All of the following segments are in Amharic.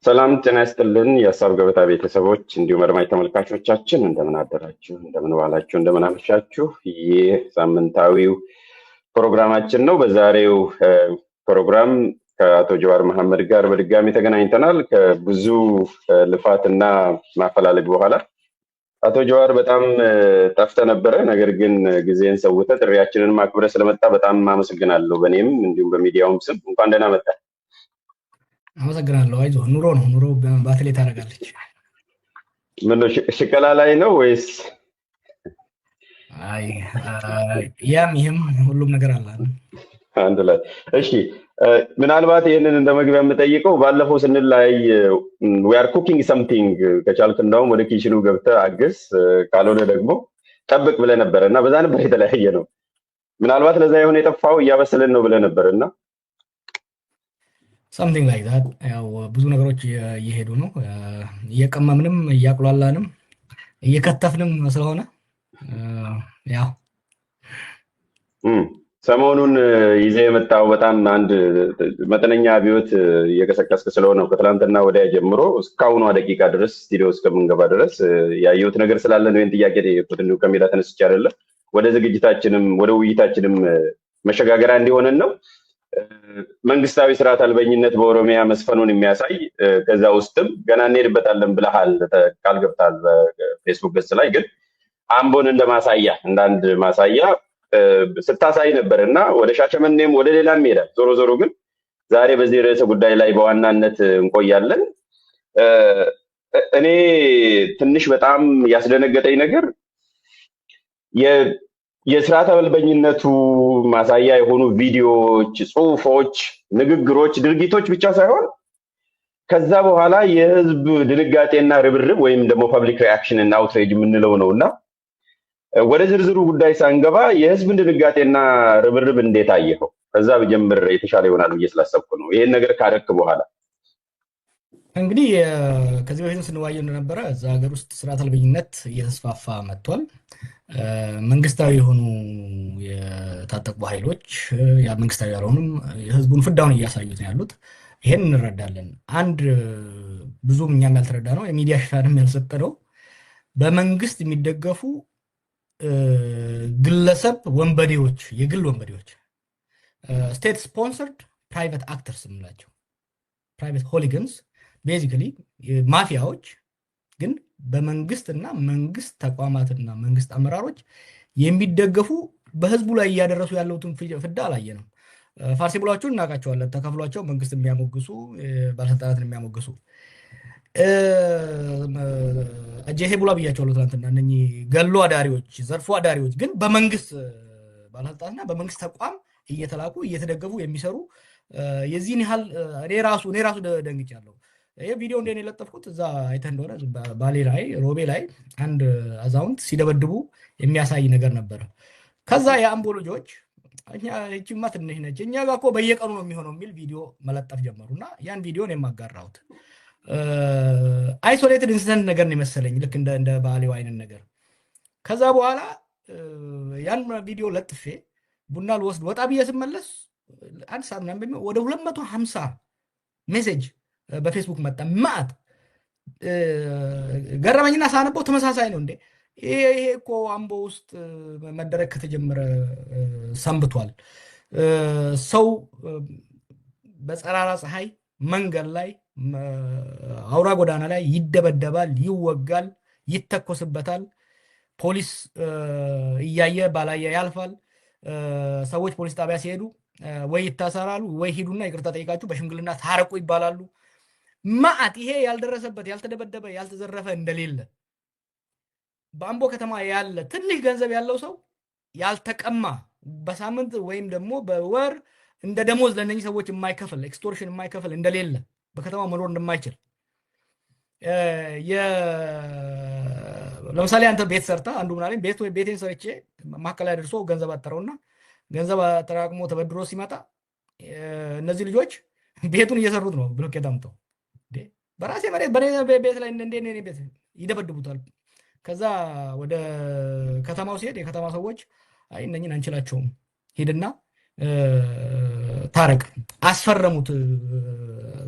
ሰላም ጤና ይስጥልን የሀሳብ ገበታ ቤተሰቦች እንዲሁም አድማጭ ተመልካቾቻችን እንደምን አደራችሁ፣ እንደምን ዋላችሁ፣ እንደምን አመሻችሁ። ይህ ሳምንታዊው ፕሮግራማችን ነው። በዛሬው ፕሮግራም ከአቶ ጀዋር መሐመድ ጋር በድጋሚ ተገናኝተናል። ከብዙ ልፋትና ማፈላለግ በኋላ አቶ ጀዋር በጣም ጠፍተ ነበረ። ነገር ግን ጊዜን ሰውተ ጥሪያችንን ማክበረ ስለመጣ በጣም አመሰግናለሁ። በእኔም እንዲሁም በሚዲያውም ስም እንኳን ደህና መጣ። አመሰግናለሁ። አይዞህ ኑሮ ነው። ኑሮ ባትሌ ታደርጋለች። ምን ነው ሽቀላ ላይ ነው ወይስ? አይ ያም ይህም ሁሉም ነገር አለ አንድ ላይ። እሺ ምናልባት ይህንን እንደ መግቢያ የምጠይቀው ባለፈው ስንላይ we are cooking something ከቻልክ እንደውም ወደ ኪችኑ ገብተህ አግዝ፣ ካልሆነ ደግሞ ጠብቅ ብለህ ነበር እና በዛ ነበር የተለያየ ነው። ምናልባት ለዛ የሆነ የጠፋው እያበሰልን ነው ብለህ ነበር እና something like that። ያው ብዙ ነገሮች እየሄዱ ነው። እየቀመምንም እያቁላላንም እየከተፍንም ስለሆነ ያው ሰሞኑን ይዘ የመጣው በጣም አንድ መጠነኛ አብዮት እየቀሰቀስክ ስለሆነ ከትላንትና ወዲያ ጀምሮ እስካሁኗ ደቂቃ ድረስ ስቱዲዮ እስከምንገባ ድረስ ያየሁት ነገር ስላለ ነው ይህን ጥያቄ ጠየቅኩት። እንዲሁ ከሜዳ ተነስቼ አይደለም፣ ወደ ዝግጅታችንም ወደ ውይይታችንም መሸጋገሪያ እንዲሆነን ነው። መንግስታዊ ስርዓት አልበኝነት በኦሮሚያ መስፈኑን የሚያሳይ ከዛ ውስጥም ገና እንሄድበታለን ብለሃል፣ ቃል ገብታል በፌስቡክ ገጽ ላይ። ግን አምቦን እንደ ማሳያ እንዳንድ ማሳያ ስታሳይ ነበር እና ወደ ሻሸመኔም ወደ ሌላም ይሄዳል። ዞሮ ዞሮ ግን ዛሬ በዚህ ርዕሰ ጉዳይ ላይ በዋናነት እንቆያለን። እኔ ትንሽ በጣም ያስደነገጠኝ ነገር የስርዓት አልበኝነቱ ማሳያ የሆኑ ቪዲዮዎች፣ ጽሁፎች፣ ንግግሮች፣ ድርጊቶች ብቻ ሳይሆን ከዛ በኋላ የህዝብ ድንጋጤና ርብርብ ወይም ደግሞ ፐብሊክ ሪአክሽን እና አውትሬጅ የምንለው ነው እና ወደ ዝርዝሩ ጉዳይ ሳንገባ የህዝብን ድንጋጤና ርብርብ እንዴት አየኸው? ከዛ ብጀምር የተሻለ ይሆናል ብዬ ስላሰብኩ ነው። ይሄን ነገር ካደረክ በኋላ እንግዲህ ከዚህ በፊት ስንዋየው እንደነበረ እዛ ሀገር ውስጥ ስርዓት አልበኝነት እየተስፋፋ መጥቷል። መንግስታዊ የሆኑ የታጠቁ ኃይሎች ያ መንግስታዊ ያልሆኑም ህዝቡን ፍዳውን እያሳዩት ነው ያሉት። ይሄን እንረዳለን። አንድ ብዙም እኛም ያልተረዳ ነው የሚዲያ ሽፋንም ያልሰጠ ነው። በመንግስት የሚደገፉ ግለሰብ ወንበዴዎች፣ የግል ወንበዴዎች፣ ስቴት ስፖንሰርድ ፕራይቬት አክተርስ የምንላቸው ፕራይቬት ሆሊጋንስ ቤዚካሊ ማፊያዎች፣ ግን በመንግስትና መንግስት ተቋማትና መንግስት አመራሮች የሚደገፉ በህዝቡ ላይ እያደረሱ ያለውትን ፍዳ አላየንም። ፋርሲ ብሏቸውን እናውቃቸዋለን። ተከፍሏቸው መንግስት የሚያሞግሱ ባለስልጣናትን የሚያሞግሱ አጀሄ ቡላ ብያቸዋለሁ ትናንትና። እነኚህ ገሎ አዳሪዎች፣ ዘርፎ አዳሪዎች ግን በመንግስት ባለስልጣናትና በመንግስት ተቋም እየተላኩ እየተደገፉ የሚሰሩ የዚህን ያህል እኔ ራሱ ደንግጫለሁ። ይሄ ቪዲዮ እንደኔ የለጠፍኩት እዛ አይተህ እንደሆነ ባሌ ላይ ሮቤ ላይ አንድ አዛውንት ሲደበድቡ የሚያሳይ ነገር ነበረ። ከዛ የአምቦ ልጆች እቺማ ትንሽ ነች እኛ ጋር እኮ በየቀኑ ነው የሚሆነው የሚል ቪዲዮ መለጠፍ ጀመሩና ያን ቪዲዮ ነው የማጋራሁት። አይሶሌትድ ኢንሲደንት ነገር ነው የመሰለኝ፣ ልክ እንደ ባሌው አይነት ነገር። ከዛ በኋላ ያን ቪዲዮ ለጥፌ ቡና ልወስድ ወጣ ብዬ ስመለስ አንድ ሰዓት ምናምን ወደ 250 ሜሴጅ በፌስቡክ መጣ። ማት ገረመኝና ሳነበው ተመሳሳይ ነው። እንዴ ይሄ እኮ አምቦ ውስጥ መደረግ ከተጀመረ ሰንብቷል። ሰው በፀራራ ፀሐይ መንገድ ላይ አውራ ጎዳና ላይ ይደበደባል፣ ይወጋል፣ ይተኮስበታል። ፖሊስ እያየ ባላየ ያልፋል። ሰዎች ፖሊስ ጣቢያ ሲሄዱ ወይ ይታሰራሉ ወይ ሂዱና ይቅርታ ጠይቃችሁ በሽምግልና ታረቁ ይባላሉ። ማአት ይሄ ያልደረሰበት ያልተደበደበ ያልተዘረፈ እንደሌለ በአምቦ ከተማ ያለ ትንሽ ገንዘብ ያለው ሰው ያልተቀማ በሳምንት ወይም ደግሞ በወር እንደ ደሞዝ ለነኚህ ሰዎች የማይከፍል ኤክስቶርሽን የማይከፍል እንደሌለ በከተማው መኖር እንደማይችል ለምሳሌ አንተ ቤት ሰርታ አንዱ ምናለኝ ቤቴን ሰርቼ ማከላ ደርሶ ገንዘብ አጠረውና ገንዘብ ተራቅሞ ተበድሮ ሲመጣ እነዚህ ልጆች ቤቱን እየሰሩት ነው ብሎኬት አምጥተው በራሴ መሬት በኔ ቤት ላይ እንደኔ ቤት ይደበድቡታል። ከዛ ወደ ከተማው ሲሄድ የከተማ ሰዎች አይ እነኝን አንችላቸውም ሄድና ታረቅ አስፈረሙት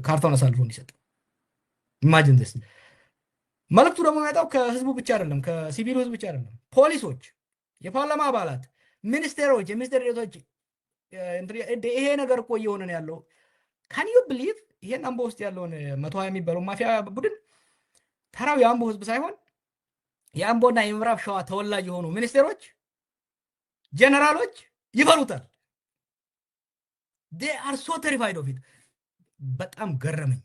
ካርታውን አሳልፎ እንዲሰጥ። ኢማጂን ዲስ። መልእክቱ ደግሞ የሚመጣው ከህዝቡ ብቻ አይደለም፣ ከሲቪሉ ህዝብ ብቻ አይደለም። ፖሊሶች፣ የፓርላማ አባላት፣ ሚኒስቴሮች፣ የሚኒስቴር ዴኤታዎች ይሄ ነገር እኮ እየሆነ ነው ያለው። ካን ዩ ብሊቭ ይሄን አምቦ ውስጥ ያለውን 120 የሚባለው ማፊያ ቡድን ተራው የአምቦ ህዝብ ሳይሆን የአምቦና የምዕራብ ሸዋ ተወላጅ የሆኑ ሚኒስቴሮች፣ ጀነራሎች ይፈሩታል። they are so terrified of it። በጣም ገረመኝ፣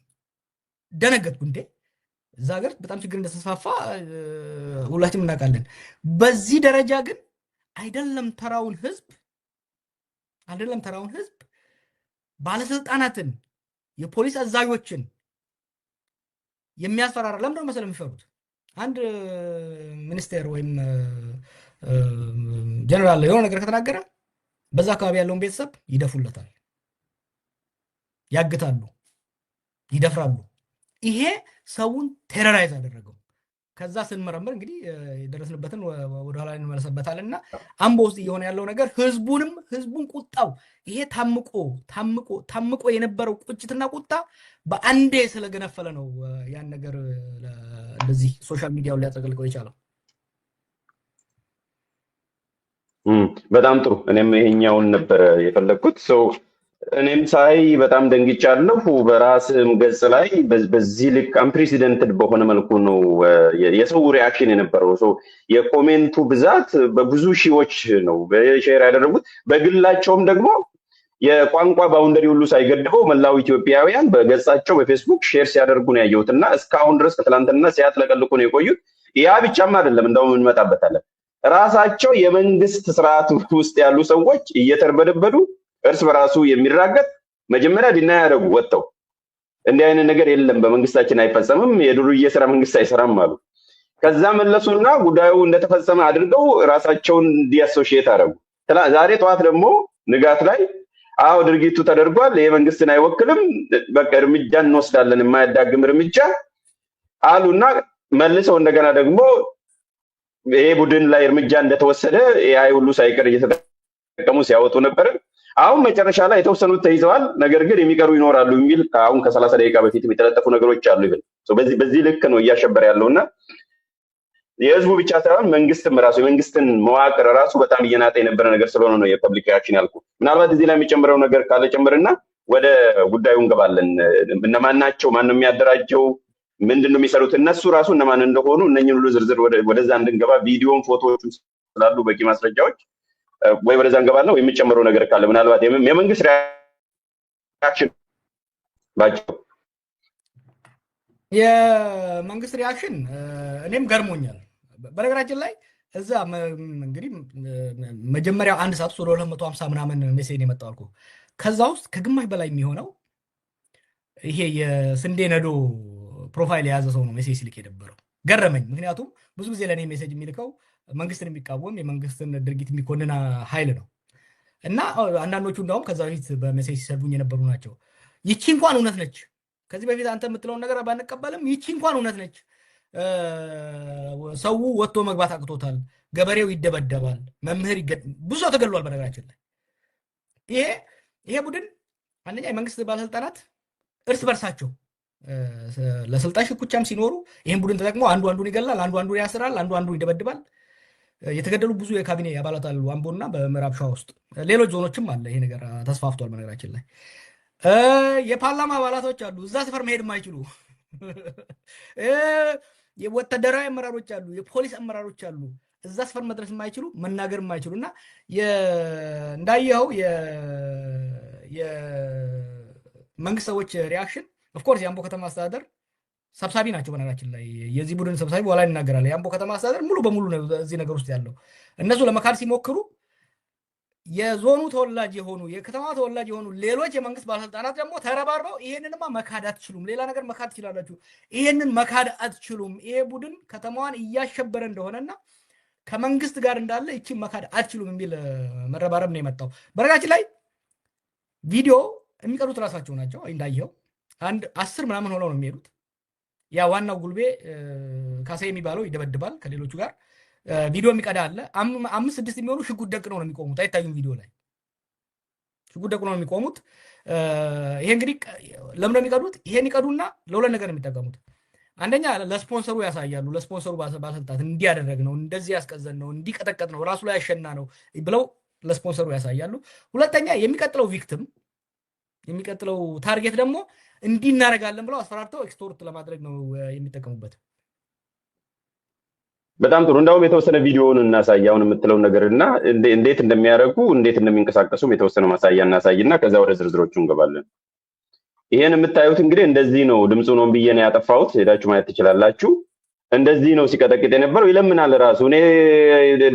ደነገጥኩ። እንዴ እዛ ሀገር በጣም ችግር እንደተስፋፋ ሁላችንም እናውቃለን። በዚህ ደረጃ ግን አይደለም ተራውን ህዝብ ባለስልጣናትን፣ የፖሊስ አዛዦችን የሚያስፈራራ ለምንድን ነው መሰለህ የሚፈሩት? አንድ ሚኒስቴር ወይም ጀነራል የሆነ ነገር ከተናገረ በዛ አካባቢ ያለውን ቤተሰብ ይደፉለታል፣ ያግታሉ፣ ይደፍራሉ። ይሄ ሰውን ቴሮራይዝ አደረገው። ከዛ ስንመረምር እንግዲህ የደረስንበትን ወደ ኋላ እንመለስበታልና አምቦ ውስጥ እየሆነ ያለው ነገር ህዝቡን ቁጣው ይሄ ታምቆ የነበረው ቁጭትና ቁጣ በአንዴ ስለገነፈለ ነው ያን ነገር እንደዚህ ሶሻል ሚዲያው ሊያጠቅልቀው የቻለው። በጣም ጥሩ። እኔም ይሄኛውን ነበር የፈለግኩት። እኔም ሳይ በጣም ደንግጫለሁ። በራስም ገጽ ላይ በዚህ ልክ አንፕሬሲደንትድ በሆነ መልኩ ነው የሰው ሪአክሽን የነበረው። የኮሜንቱ ብዛት በብዙ ሺዎች ነው ሼር ያደረጉት። በግላቸውም ደግሞ የቋንቋ ባውንደሪ ሁሉ ሳይገድበው መላው ኢትዮጵያውያን በገጻቸው በፌስቡክ ሼር ሲያደርጉ ነው ያየሁት እና እስካሁን ድረስ ከትላንትና ሲያጥለቀልቁ ነው የቆዩት። ያ ብቻም አይደለም፣ እንደውም እንመጣበታለን። ራሳቸው የመንግስት ስርዓት ውስጥ ያሉ ሰዎች እየተርበደበዱ እርስ በራሱ የሚራገጥ መጀመሪያ ዲና ያደረጉ ወጥተው እንዲህ አይነት ነገር የለም በመንግስታችን አይፈጸምም፣ የዱርዬ ስራ መንግስት አይሰራም አሉ። ከዛ መለሱና ጉዳዩ እንደተፈጸመ አድርገው ራሳቸውን ዲአሶሺየት አደረጉ። ዛሬ ጠዋት ደግሞ ንጋት ላይ አዎ ድርጊቱ ተደርጓል፣ ይሄ መንግስትን አይወክልም፣ በቃ እርምጃ እንወስዳለን፣ የማያዳግም እርምጃ አሉና መልሰው እንደገና ደግሞ ይሄ ቡድን ላይ እርምጃ እንደተወሰደ ይሄ ሁሉ ሳይቀር እየተጠቀሙ ሲያወጡ ነበር። አሁን መጨረሻ ላይ የተወሰኑት ተይዘዋል፣ ነገር ግን የሚቀሩ ይኖራሉ የሚል አሁን ከ30 ደቂቃ በፊት የተለጠፉ ነገሮች አሉ። ይብል በዚህ ልክ ነው እያሸበረ ያለውና የህዝቡ ብቻ ሳይሆን መንግስትም ራሱ የመንግስትን መዋቅር ራሱ በጣም እየናጠ የነበረ ነገር ስለሆነ ነው የፐብሊክ ሪአክሽን ያልኩ። ምናልባት እዚህ ላይ የሚጨምረው ነገር ካለ ጨምርና ወደ ጉዳዩ እንገባለን። እነማን ናቸው? ማን ነው የሚያደራጀው? ምንድን ነው የሚሰሩት? እነሱ ራሱ እነማን እንደሆኑ እነኝን ሁሉ ዝርዝር ወደዛ እንድንገባ ቪዲዮም ፎቶዎችም ስላሉ በቂ ማስረጃዎች ወይ ወደዛ እንገባለን ወይ የሚጨምረው ነገር ካለ ምናልባት የመንግስት ሪአክሽን ባጭሩ። የመንግስት ሪአክሽን እኔም ገርሞኛል። በነገራችን ላይ እዛ እንግዲህ መጀመሪያው አንድ ሰዓት ወደ 250 ምናምን ሜሴጅ የመጣው አልኩ። ከዛ ውስጥ ከግማሽ በላይ የሚሆነው ይሄ የስንዴ ነዶ ፕሮፋይል የያዘ ሰው ነው ሜሴጅ ሲልክ የነበረው። ገረመኝ። ምክንያቱም ብዙ ጊዜ ለእኔ ሜሴጅ የሚልከው መንግስትን የሚቃወም የመንግስትን ድርጊት የሚኮንን ኃይል ነው እና አንዳንዶቹ እንዳውም ከዛ በፊት በሜሴጅ ሲሰዱኝ የነበሩ ናቸው። ይቺ እንኳን እውነት ነች። ከዚህ በፊት አንተ የምትለውን ነገር ባንቀበልም ይቺ እንኳን እውነት ነች። ሰው ወጥቶ መግባት አቅቶታል፣ ገበሬው ይደበደባል፣ መምህር ብዙ ሰው ተገሏል። በነገራችን ላይ ይሄ ቡድን አንደኛ የመንግስት ባለስልጣናት እርስ በርሳቸው ለስልጣን ሽኩቻም ሲኖሩ ይህን ቡድን ተጠቅሞ አንዱ አንዱን ይገላል፣ አንዱ አንዱን ያስራል፣ አንዱ አንዱን ይደበድባል። የተገደሉ ብዙ የካቢኔ አባላት አሉ አምቦና በምዕራብ ሸዋ ውስጥ፣ ሌሎች ዞኖችም አለ። ይሄ ነገር ተስፋፍቷል። በነገራችን ላይ የፓርላማ አባላቶች አሉ እዛ ሰፈር መሄድ የማይችሉ የወታደራዊ አመራሮች አሉ፣ የፖሊስ አመራሮች አሉ እዛ ሰፈር መድረስ የማይችሉ መናገር የማይችሉ እና እንዳየኸው የመንግስት ሰዎች ሪአክሽን ኦፍኮርስ የአምቦ ከተማ አስተዳደር ሰብሳቢ ናቸው። በነገራችን ላይ የዚህ ቡድን ሰብሳቢ በኋላ ይናገራል። የአምቦ ከተማ አስተዳደር ሙሉ በሙሉ ነው እዚህ ነገር ውስጥ ያለው። እነሱ ለመካድ ሲሞክሩ የዞኑ ተወላጅ የሆኑ የከተማ ተወላጅ የሆኑ ሌሎች የመንግስት ባለስልጣናት ደግሞ ተረባርበው ይሄንንማ መካድ አትችሉም፣ ሌላ ነገር መካድ ትችላላችሁ፣ ይሄንን መካድ አትችሉም፣ ይሄ ቡድን ከተማዋን እያሸበረ እንደሆነና ከመንግስት ጋር እንዳለ ይቺ መካድ አትችሉም የሚል መረባረብ ነው የመጣው። በነገራችን ላይ ቪዲዮ የሚቀዱት ራሳቸው ናቸው። እንዳየኸው አንድ 10 ምናምን ሆነው ነው የሚሄዱት። ያ ዋናው ጉልቤ ካሳ የሚባለው ይደበድባል ከሌሎቹ ጋር። ቪዲዮ የሚቀዳ አለ። 5-6 የሚሆኑ ሽጉጥ ደቅነው ነው የሚቆሙት። አይታዩም ቪዲዮ ላይ ሽጉጥ ደቅነው ነው የሚቆሙት። ይሄ እንግዲህ ለምን ነው የሚቀዱት? ይሄን ይቀዱና ለሁለት ነገር ነው የሚጠቀሙት። አንደኛ ለስፖንሰሩ ያሳያሉ። ለስፖንሰሩ ባለስልጣናት እንዲያደረግ ነው፣ እንደዚህ ያስቀዘን ነው፣ እንዲቀጠቀጥ ነው፣ ራሱ ላይ ያሸና ነው ብለው ለስፖንሰሩ ያሳያሉ። ሁለተኛ የሚቀጥለው ቪክቲም የሚቀጥለው ታርጌት ደግሞ እንዲናረጋለን ብለው አስፈራርተው ኤክስቶርት ለማድረግ ነው የሚጠቀሙበት። በጣም ጥሩ። እንደውም የተወሰነ ቪዲዮውን እናሳያውን የምትለው ነገርና እንዴት እንደሚያደርጉ እንዴት እንደሚንቀሳቀሱም የተወሰነ ማሳያ እናሳይና ከዛ ወደ ዝርዝሮቹ እንገባለን። ይሄን የምታዩት እንግዲህ እንደዚህ ነው። ድምፁ ነው ብዬ ነው ያጠፋሁት፣ ሄዳችሁ ማየት ትችላላችሁ። እንደዚህ ነው ሲቀጠቅጥ የነበረው። ይለምናል ራሱ እኔ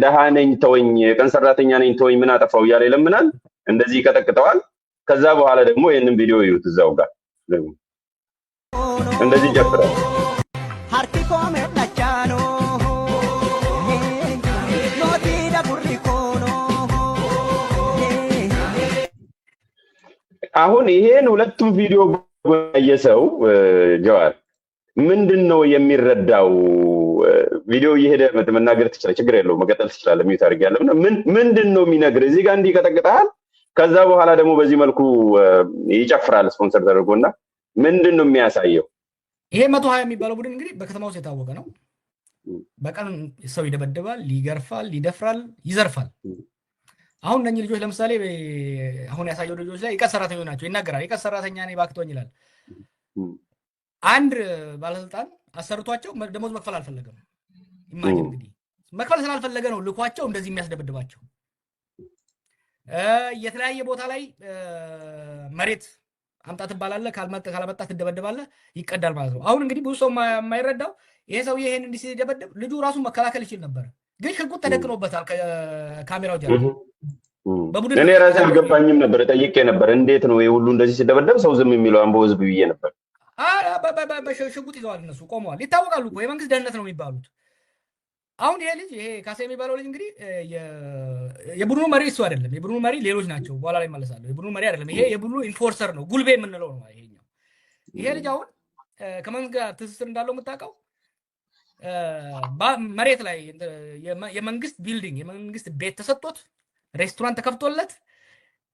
ደሃ ነኝ ተወኝ፣ የቀን ሰራተኛ ነኝ ተወኝ፣ ምን አጠፋው እያለ ይለምናል። እንደዚህ ይቀጠቅጠዋል። ከዛ በኋላ ደግሞ ይሄንን ቪዲዮ ይዩት። እዛው ጋር እንደዚህ ጀፍራል። አሁን ይሄን ሁለቱም ቪዲዮ የሰው ጀዋር ምንድነው የሚረዳው? ቪዲዮ እየሄደ መናገር ትችላለህ፣ ችግር የለውም፣ መቀጠል ትችላለህ። ሚዩት አድርጌያለሁ። ምንድነው የሚነግር? እዚህ ጋር እንዲቀጠቅጣል፣ ከዛ በኋላ ደግሞ በዚህ መልኩ ይጨፍራል ስፖንሰር ተደርጎና ምንድነው የሚያሳየው? ይሄ 120 የሚባለው ቡድን እንግዲህ በከተማ ውስጥ የታወቀ ነው። በቀን ሰው ይደበድባል፣ ይገርፋል፣ ይደፍራል፣ ይዘርፋል። አሁን እነኚህ ልጆች ለምሳሌ አሁን ያሳየው ልጆች ላይ የቀን ሰራተኞች ናቸው፣ ይናገራል። የቀን ሰራተኛ ነኝ ባክቶኝ ይላል። አንድ ባለስልጣን አሰርቷቸው ደሞዝ መክፈል አልፈለገም። ኢማጂን እንግዲህ መክፈል ስላልፈለገ ነው ልኳቸው እንደዚህ የሚያስደበድባቸው። የተለያየ ቦታ ላይ መሬት አምጣ ትባላለህ፣ ካላመጣ ትደበደባለህ፣ ይቀዳል ማለት ነው። አሁን እንግዲህ ብዙ ሰው የማይረዳው ይሄ ሰውዬ ይሄን እንዲህ ሲደበደብ ልጁ ራሱን መከላከል ይችል ነበር፣ ግን ሽጉጥ ተደቅኖበታል ከካሜራው ጀርባ። እኔ ራሴ አልገባኝም ነበር፣ ጠይቄ ነበር። እንዴት ነው ሁሉ እንደዚህ ሲደበደብ ሰው ዝም የሚለው? አምቦ ህዝብ ብዬ ነበር። ሽጉጥ ይዘዋል፣ እነሱ ቆመዋል፣ ይታወቃሉ እኮ የመንግስት ደህንነት ነው የሚባሉት። አሁን ይሄ ልጅ ይሄ ካሳ የሚባለው ልጅ እንግዲህ የቡድኑ መሪ እሱ አይደለም። የቡድኑ መሪ ሌሎች ናቸው፣ በኋላ ላይ መለሳለሁ። የቡድኑ መሪ አይደለም፣ ይሄ የቡድኑ ኢንፎርሰር ነው፣ ጉልቤ የምንለው ነው ይሄኛው። ይሄ ልጅ አሁን ከመንግስት ጋር ትስስር እንዳለው የምታውቀው መሬት ላይ የመንግስት ቢልዲንግ የመንግስት ቤት ተሰጥቶት ሬስቶራንት ተከፍቶለት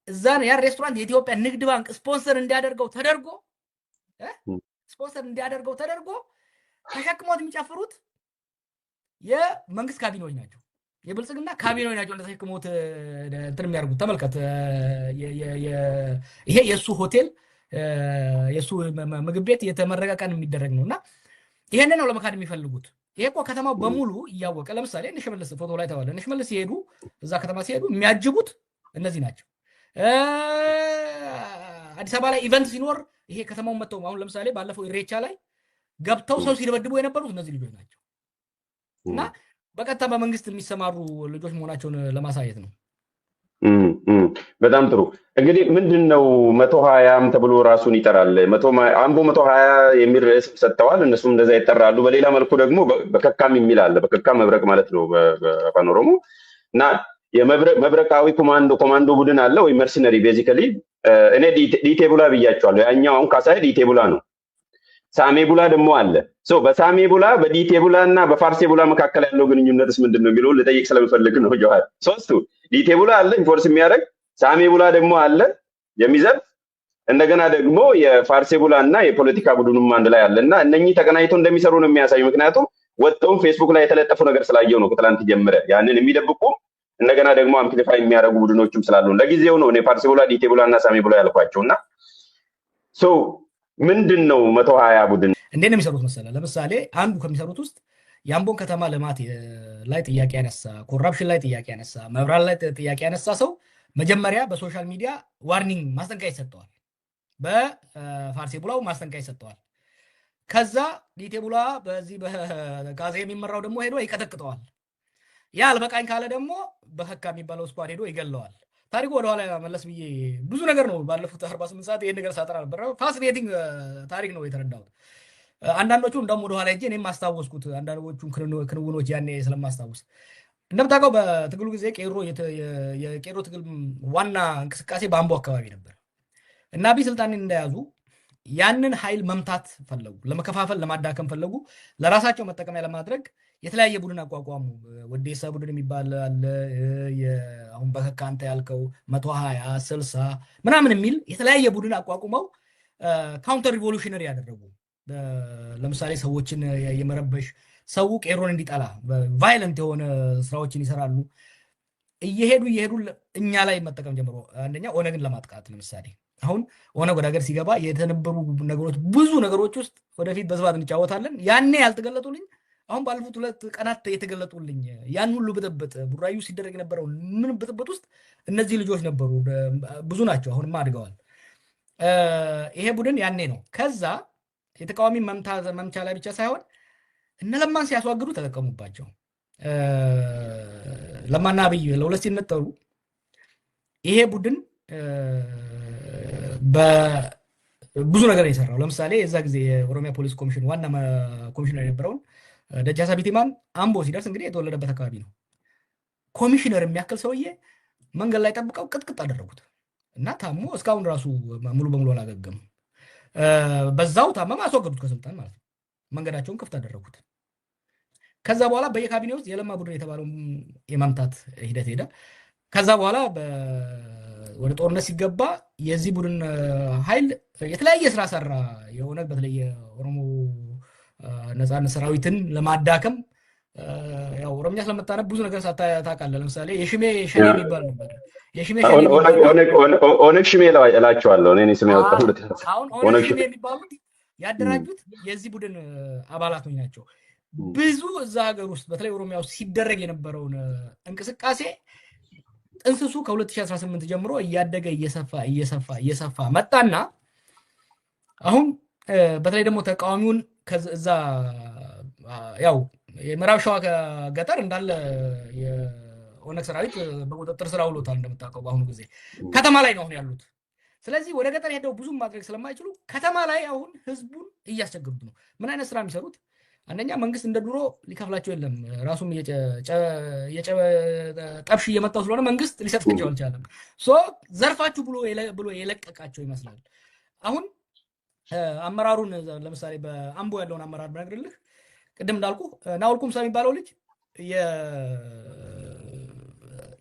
እዛን ያ ሬስቶራንት የኢትዮጵያ ንግድ ባንክ ስፖንሰር እንዲያደርገው ተደርጎ ተሸክሞት የሚጨፍሩት የመንግስት ካቢኔዎች ናቸው፣ የብልጽግና ካቢኔዎች ናቸው። እንደተሸክሞት እንትን የሚያደርጉት ተመልከት። ይሄ የእሱ ሆቴል የእሱ ምግብ ቤት የተመረቀ ቀን የሚደረግ ነውና ይሄንን ነው ለመካድ የሚፈልጉት። ይሄ እኮ ከተማው በሙሉ እያወቀ ለምሳሌ እንሽመልስ ፎቶ ላይ ተባለ። እንሽመልስ ሲሄዱ እዛ ከተማ ሲሄዱ የሚያጅቡት እነዚህ ናቸው። አዲስ አበባ ላይ ኢቨንት ሲኖር ይሄ ከተማውን መጥተው አሁን ለምሳሌ ባለፈው ኢሬቻ ላይ ገብተው ሰው ሲደበድቡ የነበሩት እነዚህ ልጆች ናቸው። እና በቀጥታ በመንግስት የሚሰማሩ ልጆች መሆናቸውን ለማሳየት ነው። በጣም ጥሩ። እንግዲህ ምንድነው 120ም ተብሎ ራሱን ይጠራል። አምቦ 120 የሚል ርዕስ ሰጥተዋል፣ እነሱም እንደዛ ይጠራሉ። በሌላ መልኩ ደግሞ በከካም የሚል አለ። በከካም መብረቅ ማለት ነው በአፋን ኦሮሞ። እና የመብረቃዊ ኮማንዶ ቡድን አለ ወይ መርሲነሪ። ቤዚካሊ እኔ ዲቴቡላ ብያቸዋለሁ። ያኛው አሁን ካሳይ ዲቴቡላ ነው። ሳሜቡላ ደግሞ አለ። በሳሜቡላ በዲቴቡላ እና በፋርሴቡላ መካከል ያለው ግንኙነትስ ምንድነው የሚለው ልጠይቅ ስለምፈልግ ነው ጀዋር። ሶስቱ ዲቴቡላ አለ ኢንፎርስ የሚያደርግ፣ ሳሜቡላ ደግሞ አለ የሚዘርፍ፣ እንደገና ደግሞ የፋርሴቡላ እና የፖለቲካ ቡድኑም አንድ ላይ አለና እነኚህ ተቀናይተው እንደሚሰሩ ነው የሚያሳዩ። ምክንያቱም ወጥተውም ፌስቡክ ላይ የተለጠፉ ነገር ስላየው ነው ከትላንት ጀምረ ያንን የሚደብቁ እንደገና ደግሞ አምፕሊፋይ የሚያደርጉ ቡድኖችም ስላሉ ለጊዜው ነው እኔ ፋርሴቡላ ዲቴቡላ እና ሳሜቡላ ያልኳቸውና ምንድነው 120 ቡድን እንዴት ነው የሚሰሩት መሰለህ? ለምሳሌ አንዱ ከሚሰሩት ውስጥ የአምቦን ከተማ ልማት ላይ ጥያቄ ያነሳ፣ ኮራፕሽን ላይ ጥያቄ ያነሳ፣ መብራት ላይ ጥያቄ ያነሳ ሰው መጀመሪያ በሶሻል ሚዲያ ዋርኒንግ ማስጠንቀቂያ ይሰጠዋል። በፋርሴቡላው ማስጠንቀቂያ ይሰጠዋል። ከዛ ዲቴቡላ በዚህ በጋዜ የሚመራው ደግሞ ሄዶ ይቀጠቅጠዋል። ያ አልበቃኝ ካለ ደግሞ በከካ የሚባለው ስኳድ ሄዶ ይገለዋል። ታሪኩ ወደኋላ መለስ ብዬ ብዙ ነገር ነው ባለፉት 48 ሰዓት ይሄን ነገር ሳጠራ ነበር። ፋሲኔቲንግ ታሪክ ነው የተረዳሁት። አንዳንዶቹ እንደውም ወደኋላ ሄጄ እኔም ማስታወስኩት አንዳንዶቹን ክንውኖች ያኔ ስለማስታወስ። እንደምታውቀው በትግሉ ጊዜ የቄሮ ትግል ዋና እንቅስቃሴ በአምቦ አካባቢ ነበር እና አብይ ስልጣንን እንደያዙ ያንን ኃይል መምታት ፈለጉ፣ ለመከፋፈል ለማዳከም ፈለጉ። ለራሳቸው መጠቀሚያ ለማድረግ የተለያየ ቡድን አቋቋሙ። ወዴሳ ቡድን የሚባል አለ። አሁን በከካ አንተ ያልከው 120 60 ምናምን የሚል የተለያየ ቡድን አቋቁመው ካውንተር ሪቮሉሽነሪ ያደረጉ ለምሳሌ ሰዎችን የመረበሽ ሰው ቄሮን እንዲጠላ ቫይለንት የሆነ ስራዎችን ይሰራሉ። እየሄዱ እኛ ላይ መጠቀም ጀምሮ አንደኛ ኦነግን ለማጥቃት ለምሳሌ አሁን ኦነግ ወደ ሀገር ሲገባ የተነበሩ ነገሮች ብዙ ነገሮች ውስጥ ወደፊት በስፋት እንጫወታለን። ያኔ ያልተገለጡልኝ አሁን ባለፉት 2 ቀናት የተገለጡልኝ ያን ሁሉ ብጥብጥ ቡራዩ ሲደረግ የነበረው ምን ብጥብጥ ውስጥ እነዚህ ልጆች ነበሩ። ብዙ ናቸው፣ አሁንማ አድገዋል። ይሄ ቡድን ያኔ ነው። ከዛ የተቃዋሚ መምቻ ላይ ብቻ ሳይሆን እነ ለማን ሲያስዋግዱ ተጠቀሙባቸው። ለማና አብይ ለሁለት ሲነጠሩ ይሄ ቡድን በብዙ ነገር የሰራው ለምሳሌ የዛ ጊዜ የኦሮሚያ ፖሊስ ኮሚሽን ዋና ኮሚሽነር የነበረውን ደጃሳ ቢቲማን አምቦ ሲደርስ እንግዲህ የተወለደበት አካባቢ ነው። ኮሚሽነር የሚያክል ሰውዬ መንገድ ላይ ጠብቀው ቅጥቅጥ አደረጉት እና ታሞ እስካሁን ራሱ ሙሉ በሙሉ አላገገም። በዛው ታመም አስወገዱት ከስልጣን ማለት ነው። መንገዳቸውን ክፍት አደረጉት። ከዛ በኋላ በየካቢኔ ውስጥ የለማ ቡድን የተባለው የማምታት ሂደት ሄደ። ከዛ በኋላ ወደ ጦርነት ሲገባ የዚህ ቡድን ኃይል የተለያየ ስራ ሰራ። የኦነግ በተለይ የኦሮሞ ነፃነት ሰራዊትን ለማዳከም ያው ኦሮምኛ ስለመጣነ ብዙ ነገር ታውቃለህ። ለምሳሌ የሽሜ የሚባል ነበር። ኦነግ ሽሜ እላቸዋለሁ እኔ ስሜ ያወጣሁት። አሁን ኦነግ ሽሜ የሚባሉት ያደራጁት የዚህ ቡድን አባላቶች ናቸው። ብዙ እዛ ሀገር ውስጥ በተለይ ኦሮሚያ ውስጥ ሲደረግ የነበረውን እንቅስቃሴ ጥንስሱ ከ2018 ጀምሮ እያደገ እየሰፋ መጣና አሁን በተለይ ደግሞ ተቃዋሚውን ከዛ ያው የምዕራብ ሸዋ ገጠር እንዳለ የኦነግ ሰራዊት በቁጥጥር ስር አውሎታል። እንደምታውቀው በአሁኑ ጊዜ ከተማ ላይ ነው አሁን ያሉት። ስለዚህ ወደ ገጠር ሄደው ብዙም ማድረግ ስለማይችሉ ከተማ ላይ አሁን ህዝቡን እያስቸገሩት ነው። ምን አይነት ስራ የሚሰሩት? አንደኛ መንግስት እንደ ድሮ ሊከፍላቸው የለም። ራሱም ጠብሽ እየመጣው ስለሆነ መንግስት ሊሰጥቸው አልቻለም። ዘርፋችሁ ብሎ የለቀቃቸው ይመስላል። አሁን አመራሩን ለምሳሌ በአምቦ ያለውን አመራር ብነግርልህ ቅድም እንዳልኩ ናውል ኩምሳ የሚባለው ልጅ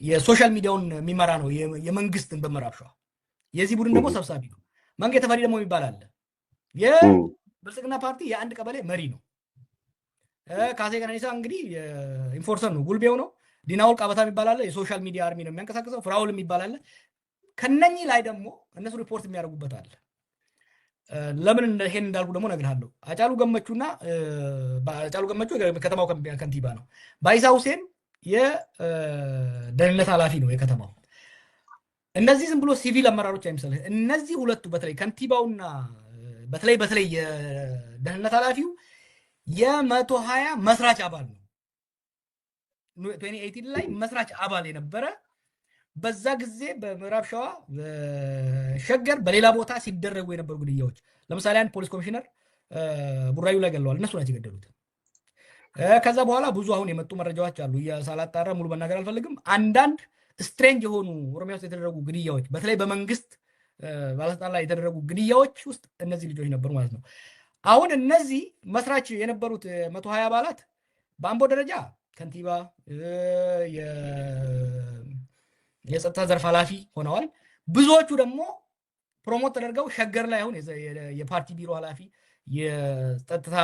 የሶሻል ሚዲያውን የሚመራ ነው የመንግስትን በምዕራብ ሸዋ። የዚህ ቡድን ደግሞ ሰብሳቢ ነው። መንጌ ተፈሪ ደግሞ የሚባል አለ። የብልጽግና ፓርቲ የአንድ ቀበሌ መሪ ነው። ካሴ ቀነኒሳ እንግዲህ ኢንፎርሰር ነው፣ ጉልቤው ነው። ዲናውል ቃበታ የሚባል አለ፣ የሶሻል ሚዲያ አርሚ ነው የሚያንቀሳቅሰው። ፍራውል የሚባል አለ። ከነኚህ ላይ ደግሞ እነሱ ሪፖርት የሚያደርጉበት አለ። ለምን ይሄን እንዳልኩ ደግሞ እነግርሃለሁ። አጫሉ ገመቹና አጫሉ ገመቹ ከተማው ከንቲባ ነው። ባይሳ ሁሴን የደህንነት ኃላፊ ነው የከተማው። እነዚህ ዝም ብሎ ሲቪል አመራሮች አይመስልህ። እነዚህ ሁለቱ በተለይ ከንቲባውና በተለይ የደህንነት ኃላፊው የ120 መስራች አባል ነው። 2018 ላይ መስራች አባል የነበረ በዛ ጊዜ በምዕራብ ሸዋ ሸገር በሌላ ቦታ ሲደረጉ የነበሩ ግድያዎች ለምሳሌ አንድ ፖሊስ ኮሚሽነር ቡራዩ ላይ ገለዋል። እነሱ ናቸው የገደሉት። ከዛ በኋላ ብዙ አሁን የመጡ መረጃዎች አሉ። ሳላጣራ ሙሉ መናገር አልፈልግም። አንዳንድ ስትሬንጅ የሆኑ ኦሮሚያ ውስጥ የተደረጉ ግድያዎች በተለይ በመንግስት ባለስልጣን ላይ የተደረጉ ግድያዎች ውስጥ እነዚህ ልጆች ነበሩ ማለት ነው። አሁን እነዚህ መስራች የነበሩት 120 አባላት በአምቦ ደረጃ ከንቲባ፣ የጸጥታ ዘርፍ ኃላፊ ሆነዋል። ብዙዎቹ ደግሞ ፕሮሞት ተደርገው ሸገር ላይ አሁን የፓርቲ ቢሮ ኃላፊ፣ የጸጥታ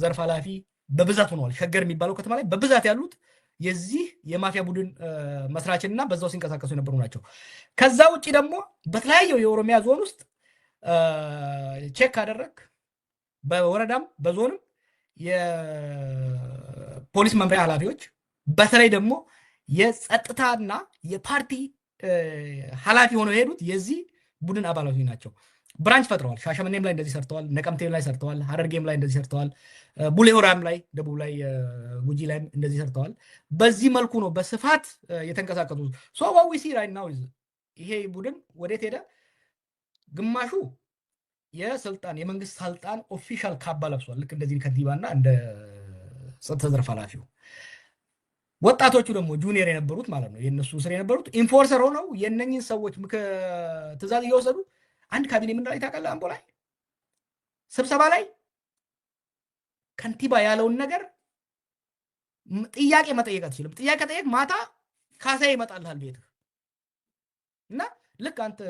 ዘርፍ ኃላፊ በብዛት ሆነዋል። ሸገር የሚባለው ከተማ ላይ በብዛት ያሉት የዚህ የማፊያ ቡድን መስራችና በዛው ሲንቀሳቀሱ የነበሩ ናቸው። ከዛ ውጭ ደግሞ በተለያየው የኦሮሚያ ዞን ውስጥ ቼክ ካደረግ በወረዳም በዞንም የፖሊስ መምሪያ ኃላፊዎች በተለይ ደግሞ የጸጥታና የፓርቲ ኃላፊ ሆነው የሄዱት የዚህ ቡድን አባላቶች ናቸው። ብራንች ፈጥረዋል። ሻሸመኔም ላይ እንደዚህ ሰርተዋል። ነቀምቴም ላይ ሰርተዋል። ሀረርጌም ላይ እንደዚህ ሰርተዋል። ቡሌ ሆራም ላይ ደቡብ ላይ ጉጂ ላይ እንደዚህ ሰርተዋል። በዚህ መልኩ ነው በስፋት የተንቀሳቀሱት። ሲ ራይት ናው ይሄ ቡድን ወዴት ሄደ? ግማሹ የስልጣን የመንግስት ስልጣን ኦፊሻል ካባ ለብሷል። ልክ እንደዚህ ከንቲባና እንደ ጸጥታ ዘርፍ ኃላፊው። ወጣቶቹ ደግሞ ጁኒየር የነበሩት ማለት ነው የነሱ ስር የነበሩት ኢንፎርሰር ሆነው የነኝን ሰዎች ትእዛዝ እየወሰዱ አንድ ካቢኔ ምን ላይ ታውቃለህ? አምቦ ላይ ስብሰባ ላይ ከንቲባ ያለውን ነገር ጥያቄ መጠየቅ አትችልም። ጥያቄ ጠየቅ ማታ ካሳ ይመጣልሃል ቤትህ እና ልክ አንተ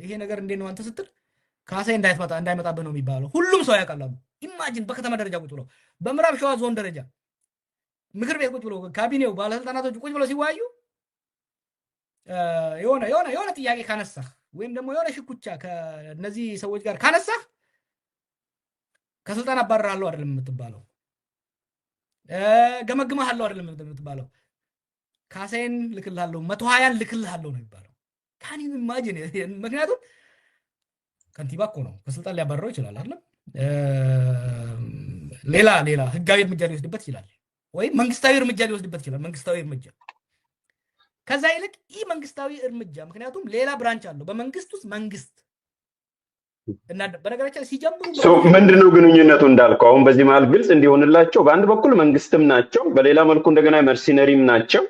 ይሄ ነገር እንዴት ነው አንተ ስትል ካሳ እንዳይመጣብህ ነው የሚባለው። ሁሉም ሰው ያውቃል። ኢማጂን በከተማ ደረጃ ቁጭ ብሎ በምዕራብ ሸዋ ዞን ደረጃ ምክር ቤት ቁጭ ብሎ ካቢኔው ባለስልጣናቶች ቁጭ ብሎ ሲዋዩ የሆነ ጥያቄ ካነሳህ ወይም ደግሞ የሆነ ሽኩቻ ከነዚህ ሰዎች ጋር ካነሳህ ከስልጣን አባረራለሁ አይደለም የምትባለው፣ ገመግመሃለሁ አይደለም የምትባለው፣ ካሳዬን ልክልሃለሁ 120 ልክልሃለሁ ነው የሚባለው። ካን ዩ ኢማጂን? ምክንያቱም ከንቲባ እኮ ነው ከስልጣን ሊያባረረው ይችላል አይደል? ሌላ ህጋዊ እርምጃ ሊወስድበት ይችላል፣ ወይ መንግስታዊ እርምጃ ሊወስድበት ይችላል። መንግስታዊ እርምጃ ከዛ ይልቅ መንግስታዊ እርምጃ፣ ምክንያቱም ሌላ ብራንች አለው በመንግስት ውስጥ መንግስት እና በነገራችን ሲጀምሩ ምንድነው ግንኙነቱ እንዳልከው አሁን በዚህ መሃል ግልጽ እንዲሆንላቸው በአንድ በኩል መንግስትም ናቸው፣ በሌላ መልኩ እንደገና መርሲነሪም ናቸው።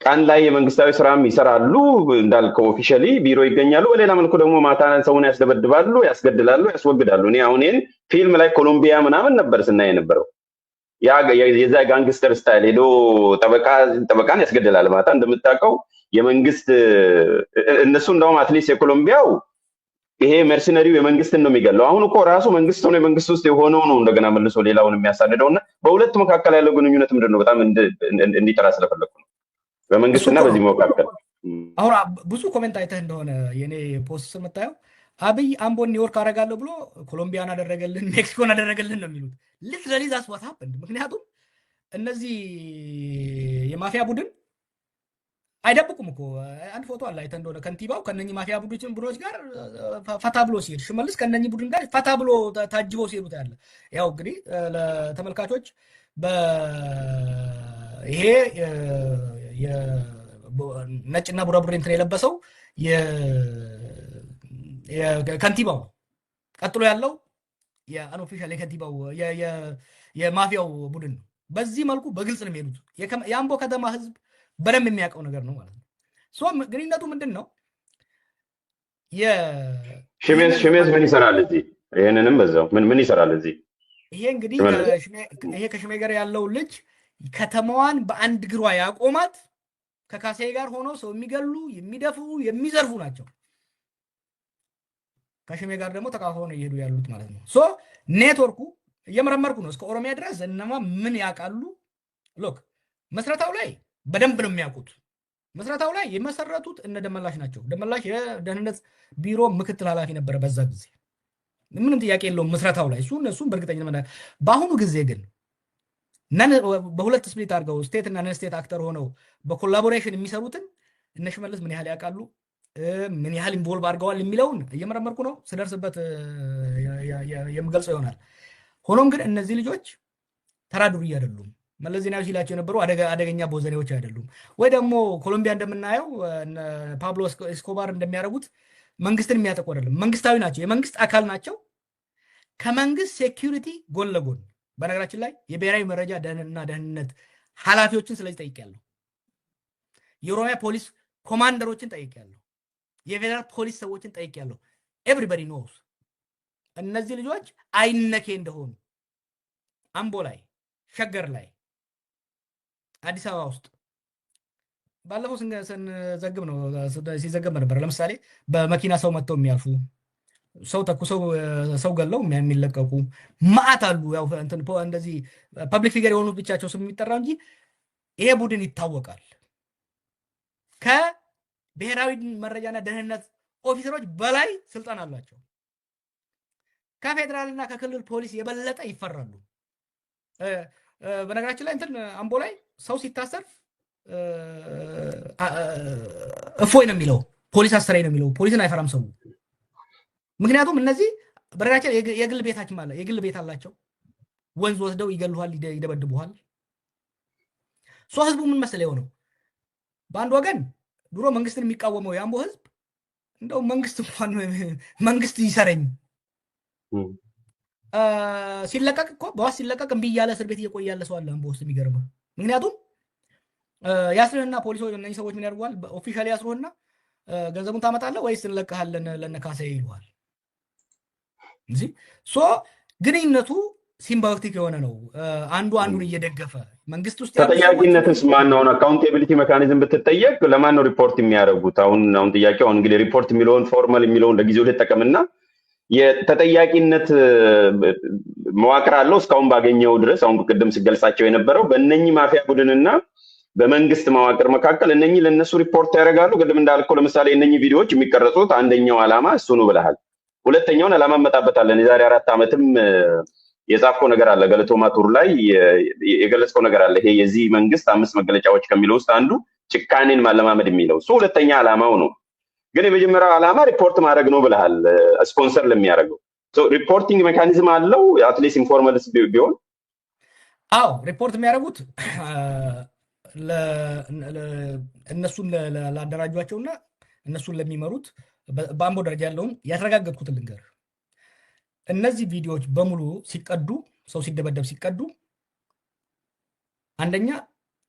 ቀን ላይ የመንግስታዊ ስራም ይሰራሉ እንዳልከው ኦፊሻሊ ቢሮ ይገኛሉ፣ በሌላ መልኩ ደግሞ ማታ ሰውን ያስደበድባሉ፣ ያስገድላሉ፣ ያስወግዳሉ። እኔ አሁን ይሄን ፊልም ላይ ኮሎምቢያ ምናምን ነበር ስናይ የነበረው። ያ የዛ ጋንግስተር ስታይል ሄዶ ጠበቃን ያስገድላል ማታ። እንደምታውቀው የመንግስት እነሱ እንደውም አትሊስት የኮሎምቢያው ይሄ መርሲነሪው የመንግስትን ነው የሚገለው። አሁን እኮ ራሱ መንግስት ሆነ የመንግስት ውስጥ የሆነው ነው እንደገና መልሶ ሌላውን የሚያሳድደውና በሁለቱ መካከል ያለው ግንኙነት ምንድነው? በጣም እንዲጠራ ስለፈለኩ ነው በመንግስትና በዚህ መካከል። አሁን ብዙ ኮሜንት አይተህ እንደሆነ የኔ ፖስት የምታየው አብይ አምቦን ኒውዮርክ አደርጋለሁ ብሎ ኮሎምቢያን አደረገልን፣ ሜክሲኮን አደረገልን ነው የሚሉት። ሊትራሊ ዛትስ ዋት ሃፐንድ። ምክንያቱም እነዚህ የማፊያ ቡድን አይደብቁም እኮ። አንድ ፎቶ አለ አይተህ እንደሆነ ከንቲባው ከነኚህ ማፊያ ቡድኖች ጋር ፈታ ብሎ ሲሄድ፣ ሽመልስ ከነኚህ ቡድን ጋር ፈታ ብሎ ታጅበው ሲሄዱ ታያለህ። ያው እንግዲህ ለተመልካቾች ይሄ ነጭና ቡራቡሬ እንትን የለበሰው የከንቲባው፣ ቀጥሎ ያለው የአንኦፊሻል የከንቲባው የማፊያው ቡድን ነው። በዚህ መልኩ በግልጽ ነው የሚሄዱት። የአምቦ ከተማ ህዝብ በደንብ የሚያውቀው ነገር ነው ማለት ነው። ግንኙነቱ ምንድን ነው? ሽሜዝ ምን ይሰራል እዚህ? ይሄንንም በዛው ምን ይሰራል እዚህ? ይሄ እንግዲህ ይሄ ከሽሜ ጋር ያለው ልጅ ከተማዋን በአንድ እግሯ ያቆማት ከካሳዬ ጋር ሆኖ ሰው የሚገሉ የሚደፍሩ የሚዘርፉ ናቸው። ከሽሜ ጋር ደግሞ ተቃውሞ ነው እየሄዱ ያሉት ማለት ነው። ኔትወርኩ እየመረመርኩ ነው እስከ ኦሮሚያ ድረስ እነማ ምን ያውቃሉ። ሎክ መስረታው ላይ በደንብ ነው የሚያውቁት። መስረታው ላይ የመሰረቱት እነ ደመላሽ ናቸው። ደመላሽ የደህንነት ቢሮ ምክትል ኃላፊ ነበረ በዛ ጊዜ፣ ምንም ጥያቄ የለውም መስረታው ላይ እሱን በእርግጠኝነት። በአሁኑ ጊዜ ግን በሁለት ስፕሊት አድርገው ስቴት እና ነን ስቴት አክተር ሆነው በኮላቦሬሽን የሚሰሩትን እነ ሽመልስ ምን ያህል ያውቃሉ፣ ምን ያህል ኢንቮልቭ አድርገዋል የሚለውን እየመረመርኩ ነው። ስደርስበት የምገልጸው ይሆናል። ሆኖም ግን እነዚህ ልጆች ተራ ዱርዬ አይደሉም። መለስ ዜናዊ ሲላቸው የነበሩ አደገኛ ቦዘኔዎች አይደሉም። ወይ ደግሞ ኮሎምቢያ እንደምናየው ፓብሎ ኤስኮባር እንደሚያደርጉት መንግስትን የሚያጠቁ አይደለም። መንግስታዊ ናቸው፣ የመንግስት አካል ናቸው። ከመንግስት ሴኪሪቲ ጎን ለጎን በነገራችን ላይ የብሔራዊ መረጃ እና ደህንነት ኃላፊዎችን ስለዚህ ጠይቄያለሁ። የኦሮሚያ ፖሊስ ኮማንደሮችን ጠይቄያለሁ። የፌደራል ፖሊስ ሰዎችን ጠይቄያለሁ። ኤቭሪባዲ ኖውስ እነዚህ ልጆች አይነኬ እንደሆኑ አምቦ ላይ፣ ሸገር ላይ፣ አዲስ አበባ ውስጥ ባለፈው ስንዘግብ ነው ሲዘገብ ነበር። ለምሳሌ በመኪና ሰው መጥተው የሚያልፉ ሰው ተኩሰው ሰው ገለው የሚለቀቁ ማአት አሉ። ያው እንደዚህ ፐብሊክ ፊገር የሆኑት ብቻቸው ስም የሚጠራ እንጂ ይሄ ቡድን ይታወቃል። ከብሔራዊ መረጃና ደህንነት ኦፊሰሮች በላይ ስልጣን አላቸው። ከፌደራልና ከክልል ፖሊስ የበለጠ ይፈራሉ። በነገራችን ላይ አምቦ ላይ ሰው ሲታሰር እፎይ ነው የሚለው፣ ፖሊስ አሰረኝ ነው የሚለው። ፖሊስን አይፈራም ሰው። ምክንያቱም እነዚህ በነገራችን የግል ቤታችን ማለት የግል ቤት አላቸው። ወንዝ ወስደው ይገሉሃል፣ ይደበድቡሃል። ህዝቡ ምን መሰለ የሆነው በአንድ ወገን ድሮ መንግስትን የሚቃወመው የአምቦ ህዝብ እንደው መንግስት ይሰረኝ ሲለቀቅ እኮ በዋስ ሲለቀቅ እምቢ እያለ እስር ቤት እየቆየ ያለ ሰው አለ አምቦ ውስጥ። የሚገርምህ ምክንያቱም ያስርህና ፖሊሶች እነዚህ ሰዎች ምን ያደርጉሃል? ኦፊሻሊ ያስሩህና ገንዘቡን ታመጣለህ ወይስ እንለቅሃለን ለነካሳዬ ይሉሃል። እንጂ ግንኙነቱ ሲምባዮቲክ የሆነ ነው። አንዱ አንዱን እየደገፈ መንግስት ውስጥ ተጠያቂነትስ ማን ነው? አካውንቴቢሊቲ ሜካኒዝም ብትጠየቅ ለማን ነው ሪፖርት የሚያደርጉት? አሁን ጥያቄው እንግዲህ ሪፖርት የሚለውን ፎርማል የሚለውን ለጊዜው ልጠቀምና የተጠያቂነት መዋቅር አለው እስካሁን ባገኘው ድረስ። አሁን ቅድም ስገልጻቸው የነበረው በእነኚህ ማፊያ ቡድንና በመንግስት መዋቅር መካከል እነኚህ ለነሱ ሪፖርት ያደርጋሉ። ቅድም እንዳልከው ለምሳሌ እነኚህ ቪዲዮዎች የሚቀረጹት አንደኛው ዓላማ እሱ ነው ብለሃል። ሁለተኛውን ዓላማ እንመጣበታለን። የዛሬ 4 ዓመትም የጻፍከው ነገር አለ፣ ገለቶማ ቱር ላይ የገለጽከው ነገር አለ። ይሄ የዚህ መንግስት 5 መገለጫዎች ከሚለው ውስጥ አንዱ ጭካኔን ማለማመድ የሚለው እሱ ሁለተኛ ዓላማው ነው። ግን የመጀመሪያው ዓላማ ሪፖርት ማድረግ ነው ብለሃል። ስፖንሰር ለሚያደርገው ሪፖርቲንግ ሜካኒዝም አለው አትሊስት ኢንፎርማልስ ቢሆን። አዎ ሪፖርት የሚያደርጉት እነሱን ላደራጇቸውና እነሱን ለሚመሩት በአምቦ ደረጃ ያለውን ያተረጋገጥኩትን ልንገር። እነዚህ ቪዲዮዎች በሙሉ ሲቀዱ፣ ሰው ሲደበደብ ሲቀዱ፣ አንደኛ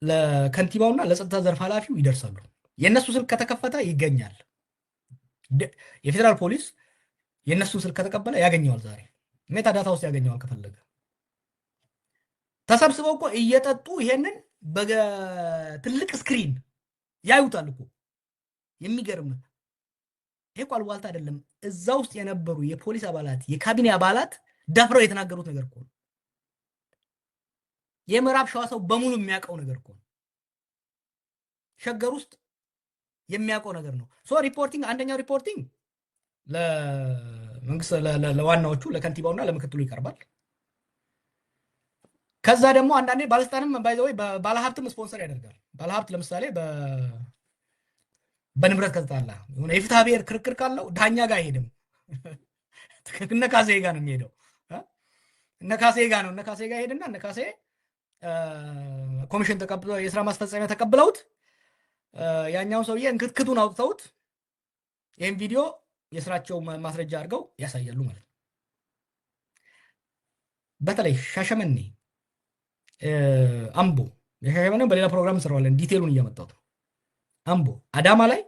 ለከንቲባውና ለጸጥታ ዘርፍ ኃላፊው ይደርሳሉ። የእነሱ ስልክ ከተከፈተ ይገኛል። የፌዴራል ፖሊስ የእነሱን ስልክ ከተቀበለ ያገኘዋል። ዛሬ ሜታ ዳታ ውስጥ ያገኘዋል ከፈለገ። ተሰብስበው እኮ እየጠጡ ይሄንን በትልቅ ስክሪን ያዩታል እኮ። የሚገርም ይሄ እኮ አልዋልታ አይደለም። እዛ ውስጥ የነበሩ የፖሊስ አባላት፣ የካቢኔ አባላት ደፍረው የተናገሩት ነገር እኮ ነው። የምዕራብ ሸዋ ሰው በሙሉ የሚያውቀው ነገር እኮ ነው። ሸገር ውስጥ የሚያውቀው ነገር ነው። ሶ ሪፖርቲንግ፣ አንደኛው ሪፖርቲንግ ለመንግስት ለዋናዎቹ ለከንቲባውና ለምክትሉ ይቀርባል። ከዛ ደግሞ አንዳንዴ ባለስልጣንም ባይዘወይ ባለሀብትም ስፖንሰር ያደርጋል። ባለሀብት ለምሳሌ በንብረት ከተጣላ የሆነ የፍትሐ ብሔር ክርክር ካለው ዳኛ ጋር አይሄድም። እነ ካሴ ጋር ነው የሚሄደው። እነ ካሴ ጋር ነው። እነ ካሴ ጋር ሄድና እነ ካሴ ኮሚሽን ተቀብለው የስራ ማስፈጸሚያ ተቀብለውት ያኛውን ሰውዬ እንክትክቱን አውጥተውት ይህን ቪዲዮ የስራቸው ማስረጃ አድርገው ያሳያሉ ማለት ነው። በተለይ ሻሸመኔ፣ አምቦ፣ የሻሸመኔ በሌላ ፕሮግራም እንሰራዋለን፣ ዲቴሉን እያመጣሁት ነው። አምቦ፣ አዳማ ላይ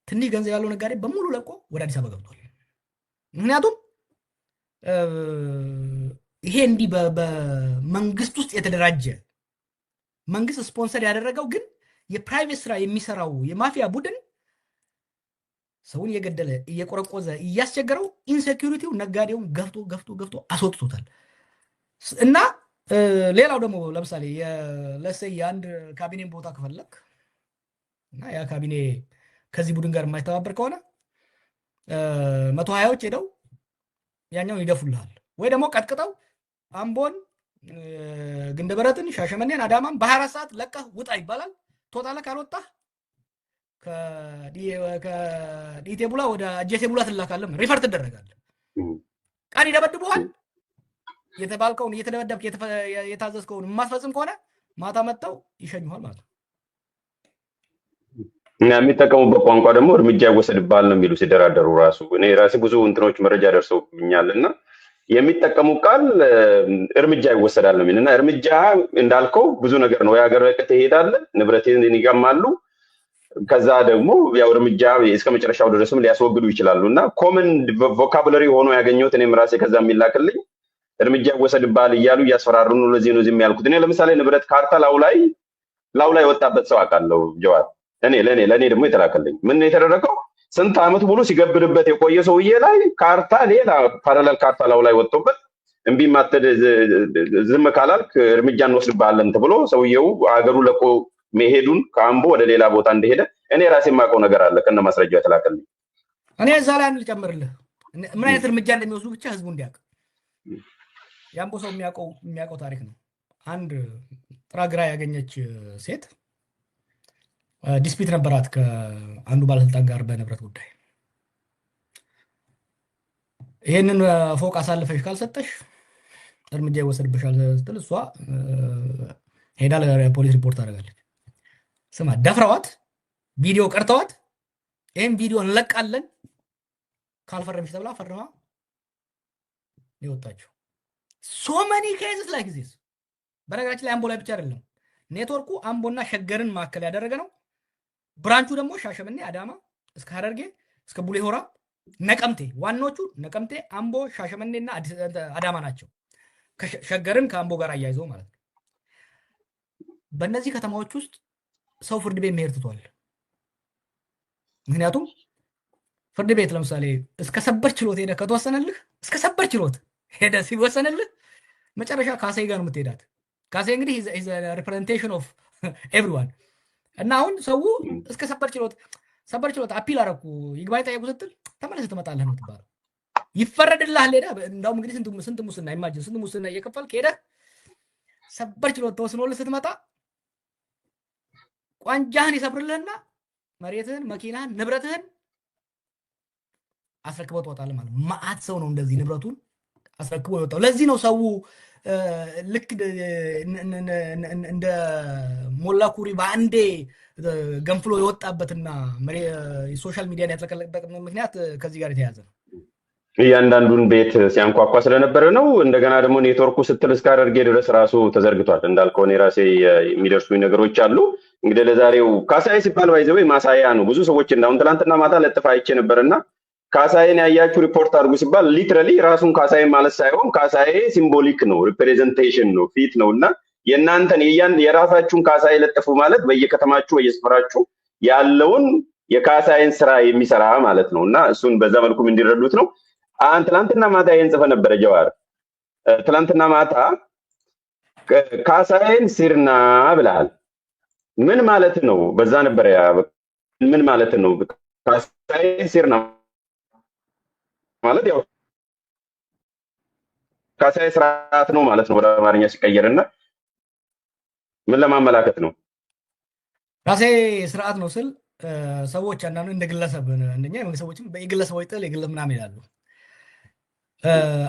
ትንሽ ገንዘብ ያለው ነጋዴ በሙሉ ለቆ ወደ አዲስ አበባ ገብቷል። ምክንያቱም ይሄ እንዲህ በመንግስት ውስጥ የተደራጀ መንግስት ስፖንሰር ያደረገው ግን የፕራይቬት ስራ የሚሰራው የማፊያ ቡድን ሰውን እየገደለ እየቆረቆዘ እያስቸገረው ኢንሴኪዩሪቲው ነጋዴውን ገፍቶ አስወጥቶታል። እና ሌላው ደግሞ ለምሳሌ ለሰይ የአንድ ካቢኔን ቦታ ከፈለክ እና ያ ካቢኔ ከዚህ ቡድን ጋር የማይተባበር ከሆነ 120ዎች ሄደው ያኛውን ይደፉልሃል፣ ወይ ደግሞ ቀጥቅጠው አምቦን፣ ግንደበረትን፣ ሻሸመኔን፣ አዳማን በ24 ሰዓት ለቀህ ውጣ ይባላል። ትወጣለህ። ካልወጣህ ከዲቴ ቡላ ወደ አጀቴ ቡላ ትላካለህ፣ ሪፈር ትደረጋለህ። ቀን ይደበድቡሃል። የተባልከውን እየተደበደብክ የታዘዝከውን የማትፈጽም ከሆነ ማታ መጥተው ይሸኙሃል ማለት ነው። እና የሚጠቀሙበት ቋንቋ ደግሞ እርምጃ ይወሰድብሃል ነው የሚሉ ሲደራደሩ ራሱ። እኔ ራሴ ብዙ እንትኖች መረጃ ደርሰውብኛል እና የሚጠቀሙ ቃል እርምጃ ይወሰዳል ነው የሚል እና እርምጃ እንዳልከው ብዙ ነገር ነው። የሀገር ርቀት ትሄዳለህ፣ ንብረትን ይቀማሉ። ከዛ ደግሞ ያው እርምጃ እስከ መጨረሻው ድረስም ሊያስወግዱ ይችላሉ እና ኮመን ቮካቡለሪ ሆኖ ያገኘሁት እኔም ራሴ ከዛ የሚላክልኝ እርምጃ ይወሰድብሃል እያሉ እያስፈራሩ ነው። ለዚህ ነው ዝም ያልኩት። እኔ ለምሳሌ ንብረት ካርታ ላው ላይ ወጣበት ሰው አውቃለሁ ጀዋር። ለእኔ ደግሞ የተላከልኝ ምን የተደረገው ስንት ዓመት ሙሉ ሲገብርበት የቆየ ሰውዬ ላይ ካርታ ሌላ ፓራላል ካርታ ላው ላይ ወጥቶበት እምቢ ማተድ ዝም ካላልክ እርምጃ እንወስድብሃለን ተብሎ ሰውዬው አገሩ ለቆ መሄዱን ከአምቦ ወደ ሌላ ቦታ እንደሄደ እኔ ራሴ የማውቀው ነገር አለ ከነ ማስረጃው የተላከልኝ። እኔ እዛ ላይ አንድ ልጨምርልህ፣ ምን አይነት እርምጃ እንደሚወስዱ ብቻ ህዝቡ እንዲያውቅ። የአምቦ ሰው የሚያውቀው ታሪክ ነው። አንድ ጥራ ግራ ያገኘች ሴት ዲስፒት ነበራት ከአንዱ ባለስልጣን ጋር በንብረት ጉዳይ። ይህንን ፎቅ አሳልፈሽ ካልሰጠሽ እርምጃ ይወሰድብሻል ስትል እሷ ሄዳ ለፖሊስ ሪፖርት አደረጋለች። ስማ፣ ደፍረዋት ቪዲዮ ቀርተዋት ይህም ቪዲዮ እንለቃለን ካልፈረምሽ ተብላ ፈርማ የወጣችው። ሶ መኒ ኬዝስ ላይ ጊዜ በነገራችን ላይ አምቦ ላይ ብቻ አይደለም። ኔትወርኩ አምቦና ሸገርን ማዕከል ያደረገ ነው። ብራንቹ ደግሞ ሻሸመኔ፣ አዳማ እስከ ሀረርጌ እስከ ቡሌ ሆራ፣ ነቀምቴ፣ ዋናዎቹ ነቀምቴ፣ አምቦ፣ ሻሸመኔና አዳማ ናቸው። ሸገርን ከአምቦ ጋር አያይዘው ማለት ነው። በእነዚህ ከተማዎች ውስጥ ሰው ፍርድ ቤት መሄድ ትቷል። ምክንያቱም ፍርድ ቤት ለምሳሌ እስከ ሰበር ችሎት ሄደ ከተወሰነልህ እስከ ሰበር ችሎት ሄደ ሲወሰንልህ መጨረሻ ካሳዬ ጋር ነው የምትሄዳት። ካሳዬ እንግዲህ ሪፕሬዘንቴሽን ኦፍ ኤቭሪዋን እና አሁን ሰው እስከ ሰበር ችሎት አፒል አረኩ ይግባኝ ጠየቁ ስትል ተመለስ ትመጣለህ ነው የምትባለው። ይፈረድልሃል ሄደህ እንዳውም እንግዲህ ስንት ሙስና ኢማጂን ስንት ሙስና እየከፈልክ ሄደህ ሰበር ችሎት ተወስኖልህ ስትመጣ ቋንጃህን ይሰብርልህና መሬትህን፣ መኪናህን፣ ንብረትህን አስረክበው ትወጣለህ ማለት ነው። መዓት ሰው ነው እንደዚህ ንብረቱን አስረክቦ የወጣው። ለዚህ ነው ሰው ልክ እንደ ሞላ ኩሪ በአንዴ ገንፍሎ የወጣበትና ሶሻል ሚዲያን ያጥለቀለቀበት ምክንያት ከዚህ ጋር የተያዘ ነው። እያንዳንዱን ቤት ሲያንኳኳ ስለነበረ ነው። እንደገና ደግሞ ኔትወርኩ ስትል እስከ ሐረርጌ ድረስ ራሱ ተዘርግቷል። እንዳልከው እኔ ራሴ የሚደርሱኝ ነገሮች አሉ። እንግዲህ ለዛሬው ካሳዬ ሲባል ባይዘው ማሳያ ነው። ብዙ ሰዎች እንዳሁን ትናንትና ማታ ለጥፋ አይቼ ነበርና ካሳዬን ያያችሁ ሪፖርት አድርጉ ሲባል ሊትራሊ ራሱን ካሳዬ ማለት ሳይሆን ካሳዬ ሲምቦሊክ ነው፣ ሪፕሬዘንቴሽን ነው፣ ፊት ነው እና የእናንተን የራሳችሁን ካሳዬ ለጥፉ ማለት በየከተማችሁ በየሰፈራችሁ ያለውን የካሳዬን ስራ የሚሰራ ማለት ነው እና እሱን በዛ መልኩም እንዲረዱት ነው። ትላንትና ማታ ይሄን ጽፈ ነበረ ጀዋር። ትላንትና ማታ ካሳዬን ሲርና ብለሃል። ምን ማለት ነው? በዛ ነበረ ምን ማለት ነው? ካሳዬን ሲርና ማለት ያው ካሳዬ ስርዓት ነው ማለት ነው ወደ አማርኛ ሲቀየርና ምን ለማመላከት ነው? ካሳዬ ስርዓት ነው ስል ሰዎች አንዳንዱ እንደ ግለሰብ አንደኛ የመንግስት ሰዎችም በየግለሰቦች ጥል የግለ ምናምን ይላሉ።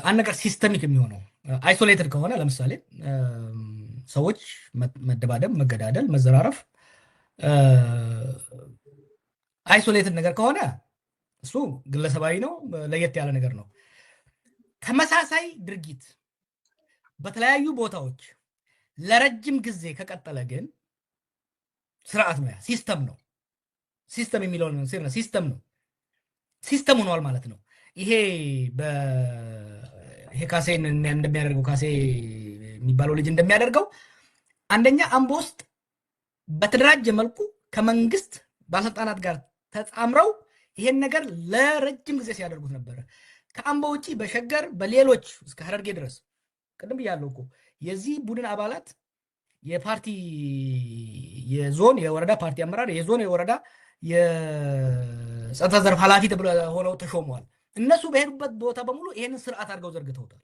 አንድ ነገር ሲስተሚክ የሚሆነው አይሶሌትድ ከሆነ ለምሳሌ ሰዎች መደባደብ፣ መገዳደል፣ መዘራረፍ አይሶሌትድ ነገር ከሆነ እሱ ግለሰባዊ ነው፣ ለየት ያለ ነገር ነው። ተመሳሳይ ድርጊት በተለያዩ ቦታዎች ለረጅም ጊዜ ከቀጠለ ግን ስርዓት ነው፣ ሲስተም ነው። ሲስተም የሚለው ሲስተም ነው፣ ሲስተም ሆኗል ማለት ነው። ይሄ ካሴን እንደሚያደርገው ካሴ የሚባለው ልጅ እንደሚያደርገው አንደኛ አምቦ ውስጥ በተደራጀ መልኩ ከመንግስት ባለስልጣናት ጋር ተጣምረው ይሄን ነገር ለረጅም ጊዜ ሲያደርጉት ነበረ። ከአምቦ ውጪ በሸገር በሌሎች እስከ ሐረርጌ ድረስ ቅድም ብያለሁ እኮ የዚህ ቡድን አባላት የፓርቲ የዞን የወረዳ ፓርቲ አመራር የዞን የወረዳ የጸጥታ ዘርፍ ኃላፊ ሆነው ተሾመዋል። እነሱ በሄዱበት ቦታ በሙሉ ይሄንን ስርዓት አድርገው ዘርግተውታል።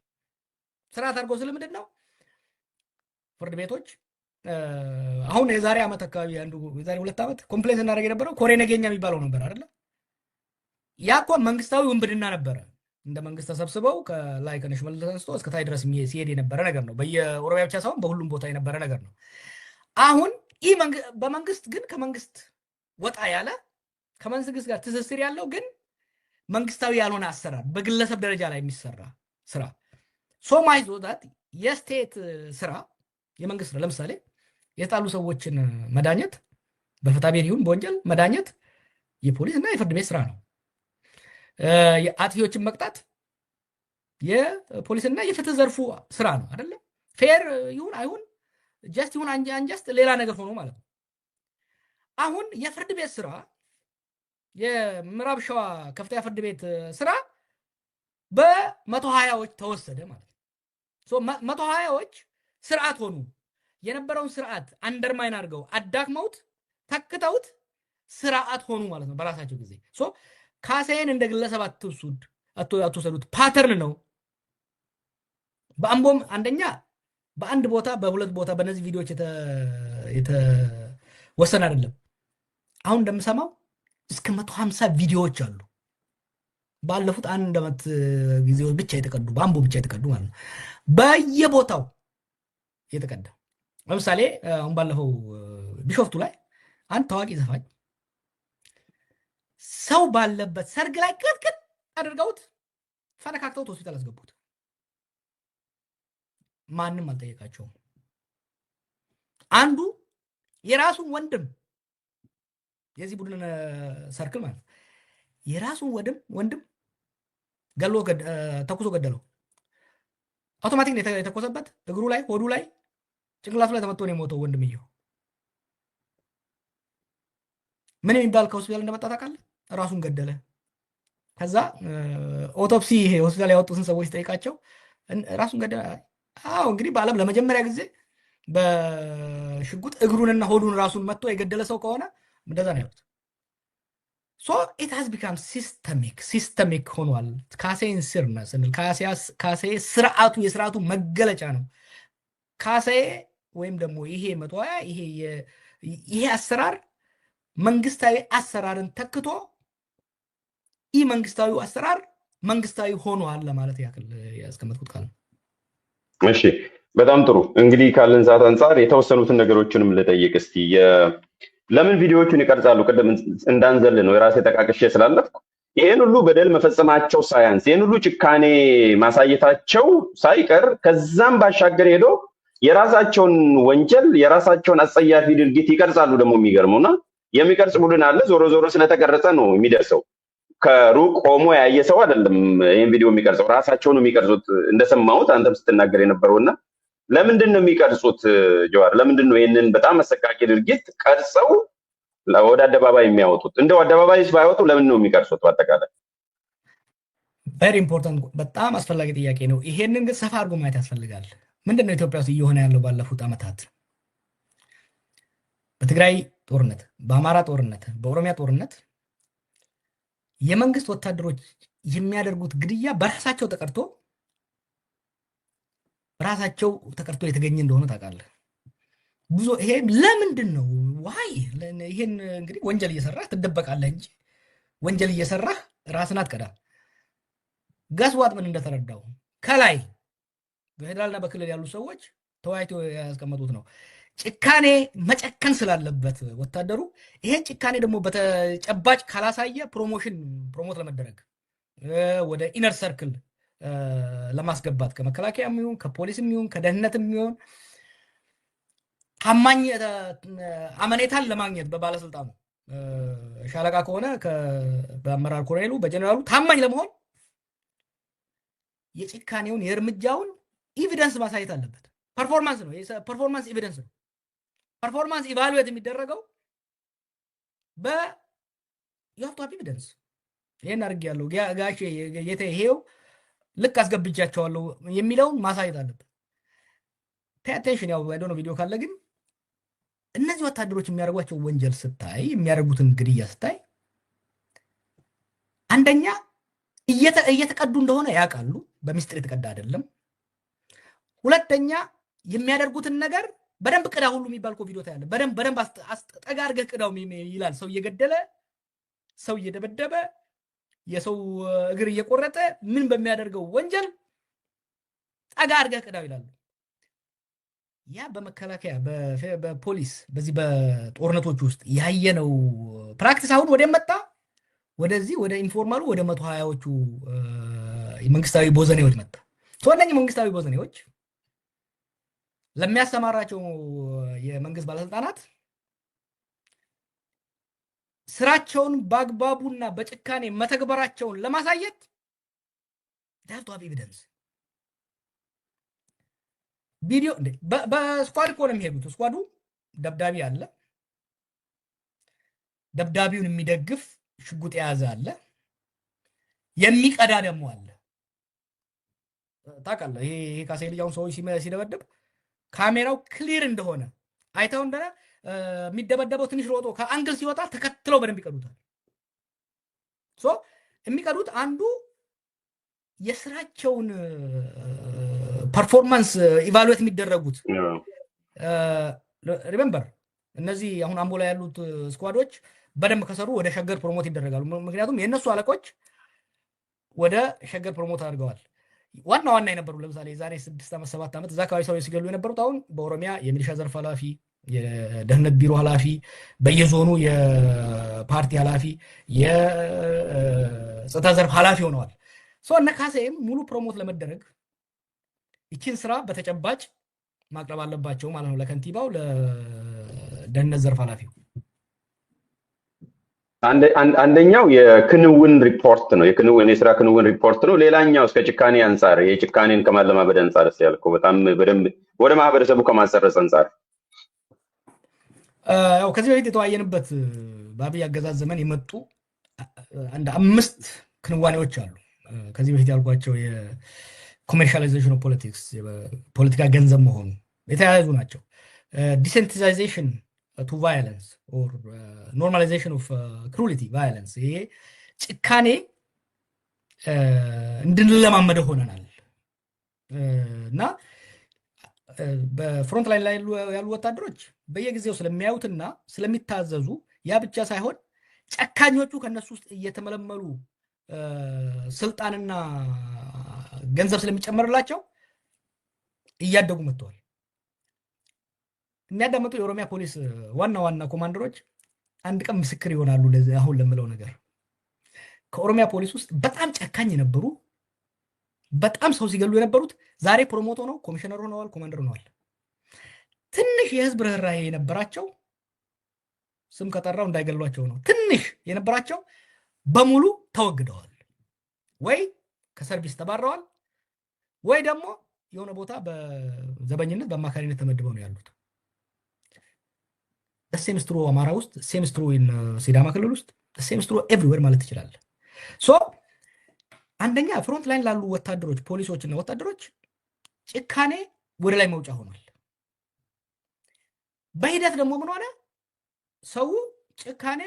ስርዓት አድርገው ስለምንድን ነው? ፍርድ ቤቶች አሁን የዛሬ ዓመት አካባቢ የዛሬ 2 ዓመት ኮምፕሌንት እናደርግ የነበረው ኮሬ ነገኛ የሚባለው ነበር አይደለ? ያ እኮ መንግስታዊ ውንብድና ነበረ። እንደ መንግስት ተሰብስበው ከላይ ከሽመልስ ተነስቶ እስከ ታይ ድረስ ሲሄድ የነበረ ነገር ነው። በየኦሮሚያ ብቻ ሳይሆን በሁሉም ቦታ የነበረ ነገር ነው። አሁን ይህ በመንግስት ግን ከመንግስት ወጣ ያለ ከመንግስት ጋር ትስስር ያለው ግን መንግስታዊ ያልሆነ አሰራር በግለሰብ ደረጃ ላይ የሚሰራ ስራ ሶማይዞ ዳት የስቴት ስራ የመንግስት ስራ ለምሳሌ የጣሉ ሰዎችን መዳኘት በፍትሐ ብሔር ይሁን በወንጀል መዳኘት የፖሊስ እና የፍርድ ቤት ስራ ነው። የአጥፊዎችን መቅጣት የፖሊስና የፍትህ ዘርፉ ስራ ነው አይደለ? ፌር ይሁን አይሁን ጀስት ይሁን አንጀስት ሌላ ነገር ሆኖ ማለት ነው። አሁን የፍርድ ቤት ስራ የምዕራብ ሸዋ ከፍተኛ ፍርድ ቤት ስራ በ120ዎች ተወሰደ ማለት ነው። 120ዎች ስርዓት ሆኑ። የነበረውን ስርዓት አንደርማይን አድርገው አዳክመውት ተክተውት ስርዓት ሆኑ ማለት ነው በራሳቸው ጊዜ። ካሳዬን እንደ ግለሰብ አትውሰዱት፣ ፓተርን ነው። በአምቦም አንደኛ በአንድ ቦታ በሁለት ቦታ በእነዚህ ቪዲዮዎች የተወሰነ አይደለም። አሁን እንደምሰማው እስከ 150 ቪዲዮዎች አሉ። ባለፉት 1 ዓመት ጊዜዎች ብቻ የተቀዱ በአምቦ ብቻ የተቀዱ ማለት ነው። በየቦታው የተቀዳ ለምሳሌ አሁን ባለፈው ቢሾፍቱ ላይ አንድ ታዋቂ ዘፋኝ ሰው ባለበት ሰርግ ላይ ቅጥቅጥ አድርገውት ፈነካክተውት ሆስፒታል አስገቡት። ማንም አልጠየቃቸውም። አንዱ የራሱን ወንድም የዚህ ቡድን ሰርክል ማለት የራሱን ወንድም ገሎ ተኩሶ ገደለው። አውቶማቲክ የተኮሰበት እግሩ ላይ ሆዱ ላይ ጭንቅላቱ ላይ ተመቶ ነው የሞተው ወንድምየው። ምን የሚባል ከሆስፒታል እንደመጣ ታውቃለህ? ራሱን ገደለ። ከዛ ኦቶፕሲ ይሄ ሆስፒታል ያወጡትን ሰዎች ጠይቃቸው ራሱን ገደለ። አዎ እንግዲህ በዓለም ለመጀመሪያ ጊዜ በሽጉጥ እግሩንና ሆዱን ራሱን መጥቶ የገደለ ሰው ከሆነ እንደዛ ነው ያሉት። ሶ ኢት ሃዝ ቢካም ሲስተሚክ ሆኗል። ካሴን ስር ነው ስንል ካሴ ስርዓቱ የስርዓቱ መገለጫ ነው። ካሴ ወይም ደግሞ ይሄ መቷያ ይሄ አሰራር መንግስታዊ አሰራርን ተክቶ ኢ መንግስታዊ አሰራር መንግስታዊ ሆኗል ለማለት ያክል ያስቀመጥኩት ቃል ነው። እሺ በጣም ጥሩ። እንግዲህ ካለን ሰዓት አንጻር የተወሰኑትን ነገሮችንም ልጠይቅ እስቲ። ለምን ቪዲዮዎቹን ይቀርጻሉ? ቅድም እንዳንዘል ነው የራሴ ጠቃቅሼ ስላለፍኩ ይሄን ሁሉ በደል መፈጸማቸው ሳያንስ ይሄን ሁሉ ጭካኔ ማሳየታቸው ሳይቀር ከዛም ባሻገር ሄዶ የራሳቸውን ወንጀል የራሳቸውን አጸያፊ ድርጊት ይቀርጻሉ። ደግሞ የሚገርመውና የሚቀርጽ ቡድን አለ። ዞሮ ዞሮ ስለተቀረጸ ነው የሚደርሰው። ከሩቅ ቆሞ ያየ ሰው አይደለም ይሄን ቪዲዮ የሚቀርጸው፣ ራሳቸውን የሚቀርጹት እንደሰማሁት አንተም ስትናገር የነበረውና ለምንድን ነው የሚቀርጹት? ጀዋር ለምንድን ነው ይሄንን በጣም አሰቃቂ ድርጊት ቀርጸው ወደ አደባባይ የሚያወጡት? እንደው አደባባይስ ባይወጡ ለምን ነው የሚቀርጹት? በአጠቃላይ ቬሪ ኢምፖርታንት በጣም አስፈላጊ ጥያቄ ነው። ይሄንን ግን ሰፋ አድርጎ ማየት ያስፈልጋል። ምንድን ነው ኢትዮጵያ ውስጥ እየሆነ ያለው ባለፉት ዓመታት? በትግራይ ጦርነት፣ በአማራ ጦርነት፣ በኦሮሚያ ጦርነት የመንግስት ወታደሮች የሚያደርጉት ግድያ በራሳቸው ተቀርቶ የተገኘ እንደሆነ ታውቃለህ። ብዙ ይሄ ለምንድን ነው ዋይ? ይሄን እንግዲህ ወንጀል እየሰራህ ትደበቃለህ እንጂ ወንጀል እየሰራህ ራስን አትቀዳም። ገስዋት ምን እንደተረዳው ከላይ በፌደራልና በክልል ያሉ ሰዎች ተወያይተው ያስቀመጡት ነው። ጭካኔ መጨከን ስላለበት ወታደሩ ይሄን ጭካኔ ደግሞ በተጨባጭ ካላሳየ ፕሮሞት ለመደረግ ወደ ኢነር ሰርክል ለማስገባት ከመከላከያ የሚሆን ከፖሊስም የሚሆን ከደህንነትም የሚሆን ታማኝ አመኔታን ለማግኘት በባለስልጣኑ ሻለቃ ከሆነ በአመራር ኮሎኔሉ በጀነራሉ ታማኝ ለመሆን የጭካኔውን የእርምጃውን ኤቪደንስ ማሳየት አለበት። ፐርፎርማንስ ነው። ፐርፎርማንስ ኤቪደንስ ነው። ፐርፎርማንስ ኢቫሉዌት የሚደረገው በየሀብቱ ኤቪደንስ ይሄን አድርጌያለሁ ጋሼ ጌታ ይሄው ልክ አስገብቻቸዋለሁ የሚለውን ማሳየት አለበት። ፔይ አቴንሽን። ያው አይዶ ነው ቪዲዮ ካለ ግን እነዚህ ወታደሮች የሚያደርጓቸው ወንጀል ስታይ የሚያደርጉትን ግድያ ስታይ አንደኛ እየተቀዱ እንደሆነ ያውቃሉ። በሚስጥር የተቀዳ አይደለም። ሁለተኛ የሚያደርጉትን ነገር በደንብ ቅዳ ሁሉ የሚባል እኮ ቪዲዮ ታያለህ። በደንብ ጠጋ አድርገህ ቅዳው ይላል። ሰው እየገደለ ሰው እየደበደበ የሰው እግር እየቆረጠ ምን በሚያደርገው ወንጀል ጠጋ አድርገህ ቅዳው ይላሉ። ያ በመከላከያ በፖሊስ በዚህ በጦርነቶች ውስጥ ያየነው ፕራክቲስ አሁን ወደ መጣ ወደዚህ ወደ ኢንፎርማሉ ወደ 120ዎቹ መንግስታዊ ቦዘኔዎች መጣ። እነኚህ መንግስታዊ ቦዘኔዎች ለሚያሰማራቸው የመንግስት ባለስልጣናት ስራቸውን በአግባቡና በጭካኔ መተግበራቸውን ለማሳየት ዳልቶ ኤቪደንስ ቪዲዮ በስኳድ እኮ ነው የሚሄዱት። ስኳዱ ደብዳቤ አለ፣ ደብዳቤውን የሚደግፍ ሽጉጥ የያዘ አለ፣ የሚቀዳ ደግሞ አለ። ታውቃለህ ይሄ ካሴ ልጅ አሁን ሰዎች ሲደበድብ ካሜራው ክሊር እንደሆነ አይተው እንደሆነ የሚደበደበው ትንሽ ሮጦ ከአንግል ሲወጣ ተከትለው በደንብ ይቀዱታል። የሚቀዱት አንዱ የስራቸውን ፐርፎርማንስ ኢቫሉዌት የሚደረጉት ሪሜምበር እነዚህ አሁን አምቦ ላይ ያሉት ስኳዶች በደንብ ከሰሩ ወደ ሸገር ፕሮሞት ይደረጋሉ። ምክንያቱም የእነሱ አለቆች ወደ ሸገር ፕሮሞት አድርገዋል። ዋና የነበሩ ለምሳሌ ዛሬ 6 ዓመት 7 ዓመት እዛ አካባቢ ሰው ሲገሉ የነበሩት አሁን በኦሮሚያ የሚሊሻ ዘርፍ ኃላፊ፣ የደህንነት ቢሮ ኃላፊ፣ በየዞኑ የፓርቲ ኃላፊ፣ የጸጥታ ዘርፍ ኃላፊ ሆነዋል። እነ ካሴም ሙሉ ፕሮሞት ለመደረግ ይችን ስራ በተጨባጭ ማቅረብ አለባቸው ማለት ነው። ለከንቲባው፣ ለደህንነት ዘርፍ ኃላፊው አንደኛው የክንውን ሪፖርት ነው። የስራ ክንውን ሪፖርት ነው። ሌላኛው እስከ ጭካኔ አንጻር የጭካኔን ከማለማበድ አንጻር ያልከው በጣም በደንብ ወደ ማህበረሰቡ ከማሰረጽ አንጻር ያው ከዚህ በፊት የተወያየንበት በአብይ አገዛዝ ዘመን የመጡ አንድ 5 ክንዋኔዎች አሉ። ከዚህ በፊት ያልኳቸው የኮሜርሻላይዜሽን ኦፍ ፖለቲክስ ፖለቲካ ገንዘብ መሆኑ የተያያዙ ናቸው። ዲሴንቲዛይዜሽን ቱ ቫዮለንስ ኦር ኖርማላይዜሽን ኦፍ ክሩሊቲ ቫዮለንስ፣ ይሄ ጭካኔ እንድንለማመደው ሆነናል እና በፍሮንት ላይ ያሉ ወታደሮች በየጊዜው ስለሚያዩትና ስለሚታዘዙ ያ ብቻ ሳይሆን ጨካኞቹ ከነሱ ውስጥ እየተመለመሉ ስልጣንና ገንዘብ ስለሚጨመርላቸው እያደጉ መጥተዋል። የሚያዳምጡ የኦሮሚያ ፖሊስ ዋና ዋና ኮማንደሮች አንድ ቀን ምስክር ይሆናሉ አሁን ለምለው ነገር። ከኦሮሚያ ፖሊስ ውስጥ በጣም ጨካኝ የነበሩ በጣም ሰው ሲገሉ የነበሩት ዛሬ ፕሮሞት ሆነው ኮሚሽነር ሆነዋል፣ ኮማንደር ሆነዋል። ትንሽ የህዝብ ርህራሄ የነበራቸው ስም ከጠራው እንዳይገሏቸው ነው። ትንሽ የነበራቸው በሙሉ ተወግደዋል፣ ወይ ከሰርቪስ ተባረዋል፣ ወይ ደግሞ የሆነ ቦታ በዘበኝነት በአማካሪነት ተመድበው ነው ያሉት። ሴምስትሮ አማራ ውስጥ፣ ሴምስትሮ ሲዳማ ክልል ውስጥ፣ ሴምስትሮ ኤቭሪዌር ማለት ትችላለህ። ሶ አንደኛ ፍሮንት ላይን ላሉ ወታደሮች፣ ፖሊሶችና ወታደሮች ጭካኔ ወደ ላይ መውጫ ሆኗል። በሂደት ደግሞ ምን ሆነ? ሰው ጭካኔ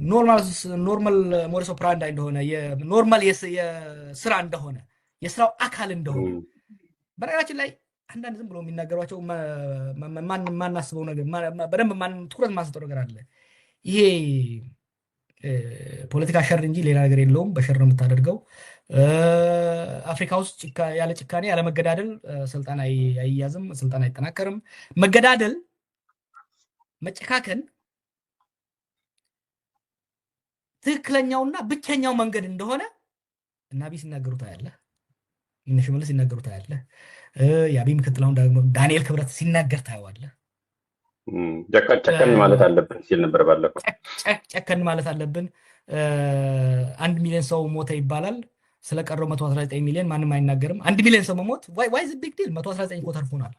የኖርማል ሞደስ ኦፕራንዲ እንደሆነ፣ የኖርማል የስራ እንደሆነ፣ የስራው አካል እንደሆነ። በነገራችን ላይ አንዳንድ ዝም ብሎ የሚናገሯቸው ማናስበው ነገር በደንብ ትኩረት ማንሰጠው ነገር አለ። ይሄ ፖለቲካ ሸር እንጂ ሌላ ነገር የለውም። በሸር ነው የምታደርገው። አፍሪካ ውስጥ ያለ ጭካኔ ያለ መገዳደል ስልጣን አይያዝም፣ ስልጣን አይጠናከርም። መገዳደል፣ መጨካከን ትክክለኛውና ብቸኛው መንገድ እንደሆነ እና አብይ ሲናገሩ ታያለህ፣ እነ ሽመልስ ሲናገሩ ታያለህ፣ የአብይ ምክትል አሁን ደግሞ ዳንኤል ክብረት ሲናገር ታየዋለህ። ጨከን ማለት አለብን ሲል ነበር ባለፈው። ጨከን ማለት አለብን። 1 ሚሊዮን ሰው ሞተ ይባላል፣ ስለቀረው 119 ሚሊዮን ማንም አይናገርም። 1 ሚሊዮን ሰው መሞት ዋይ ዘ ቢግ ዲል? 119 እኮ ተርፎናል።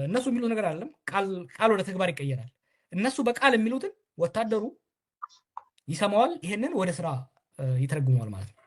እነሱ የሚሉት ነገር አይደለም። ቃል ወደ ተግባር ይቀየራል። እነሱ በቃል የሚሉትን ወታደሩ ይሰማዋል፣ ይሄንን ወደ ስራ ይተረጉመዋል ማለት ነው።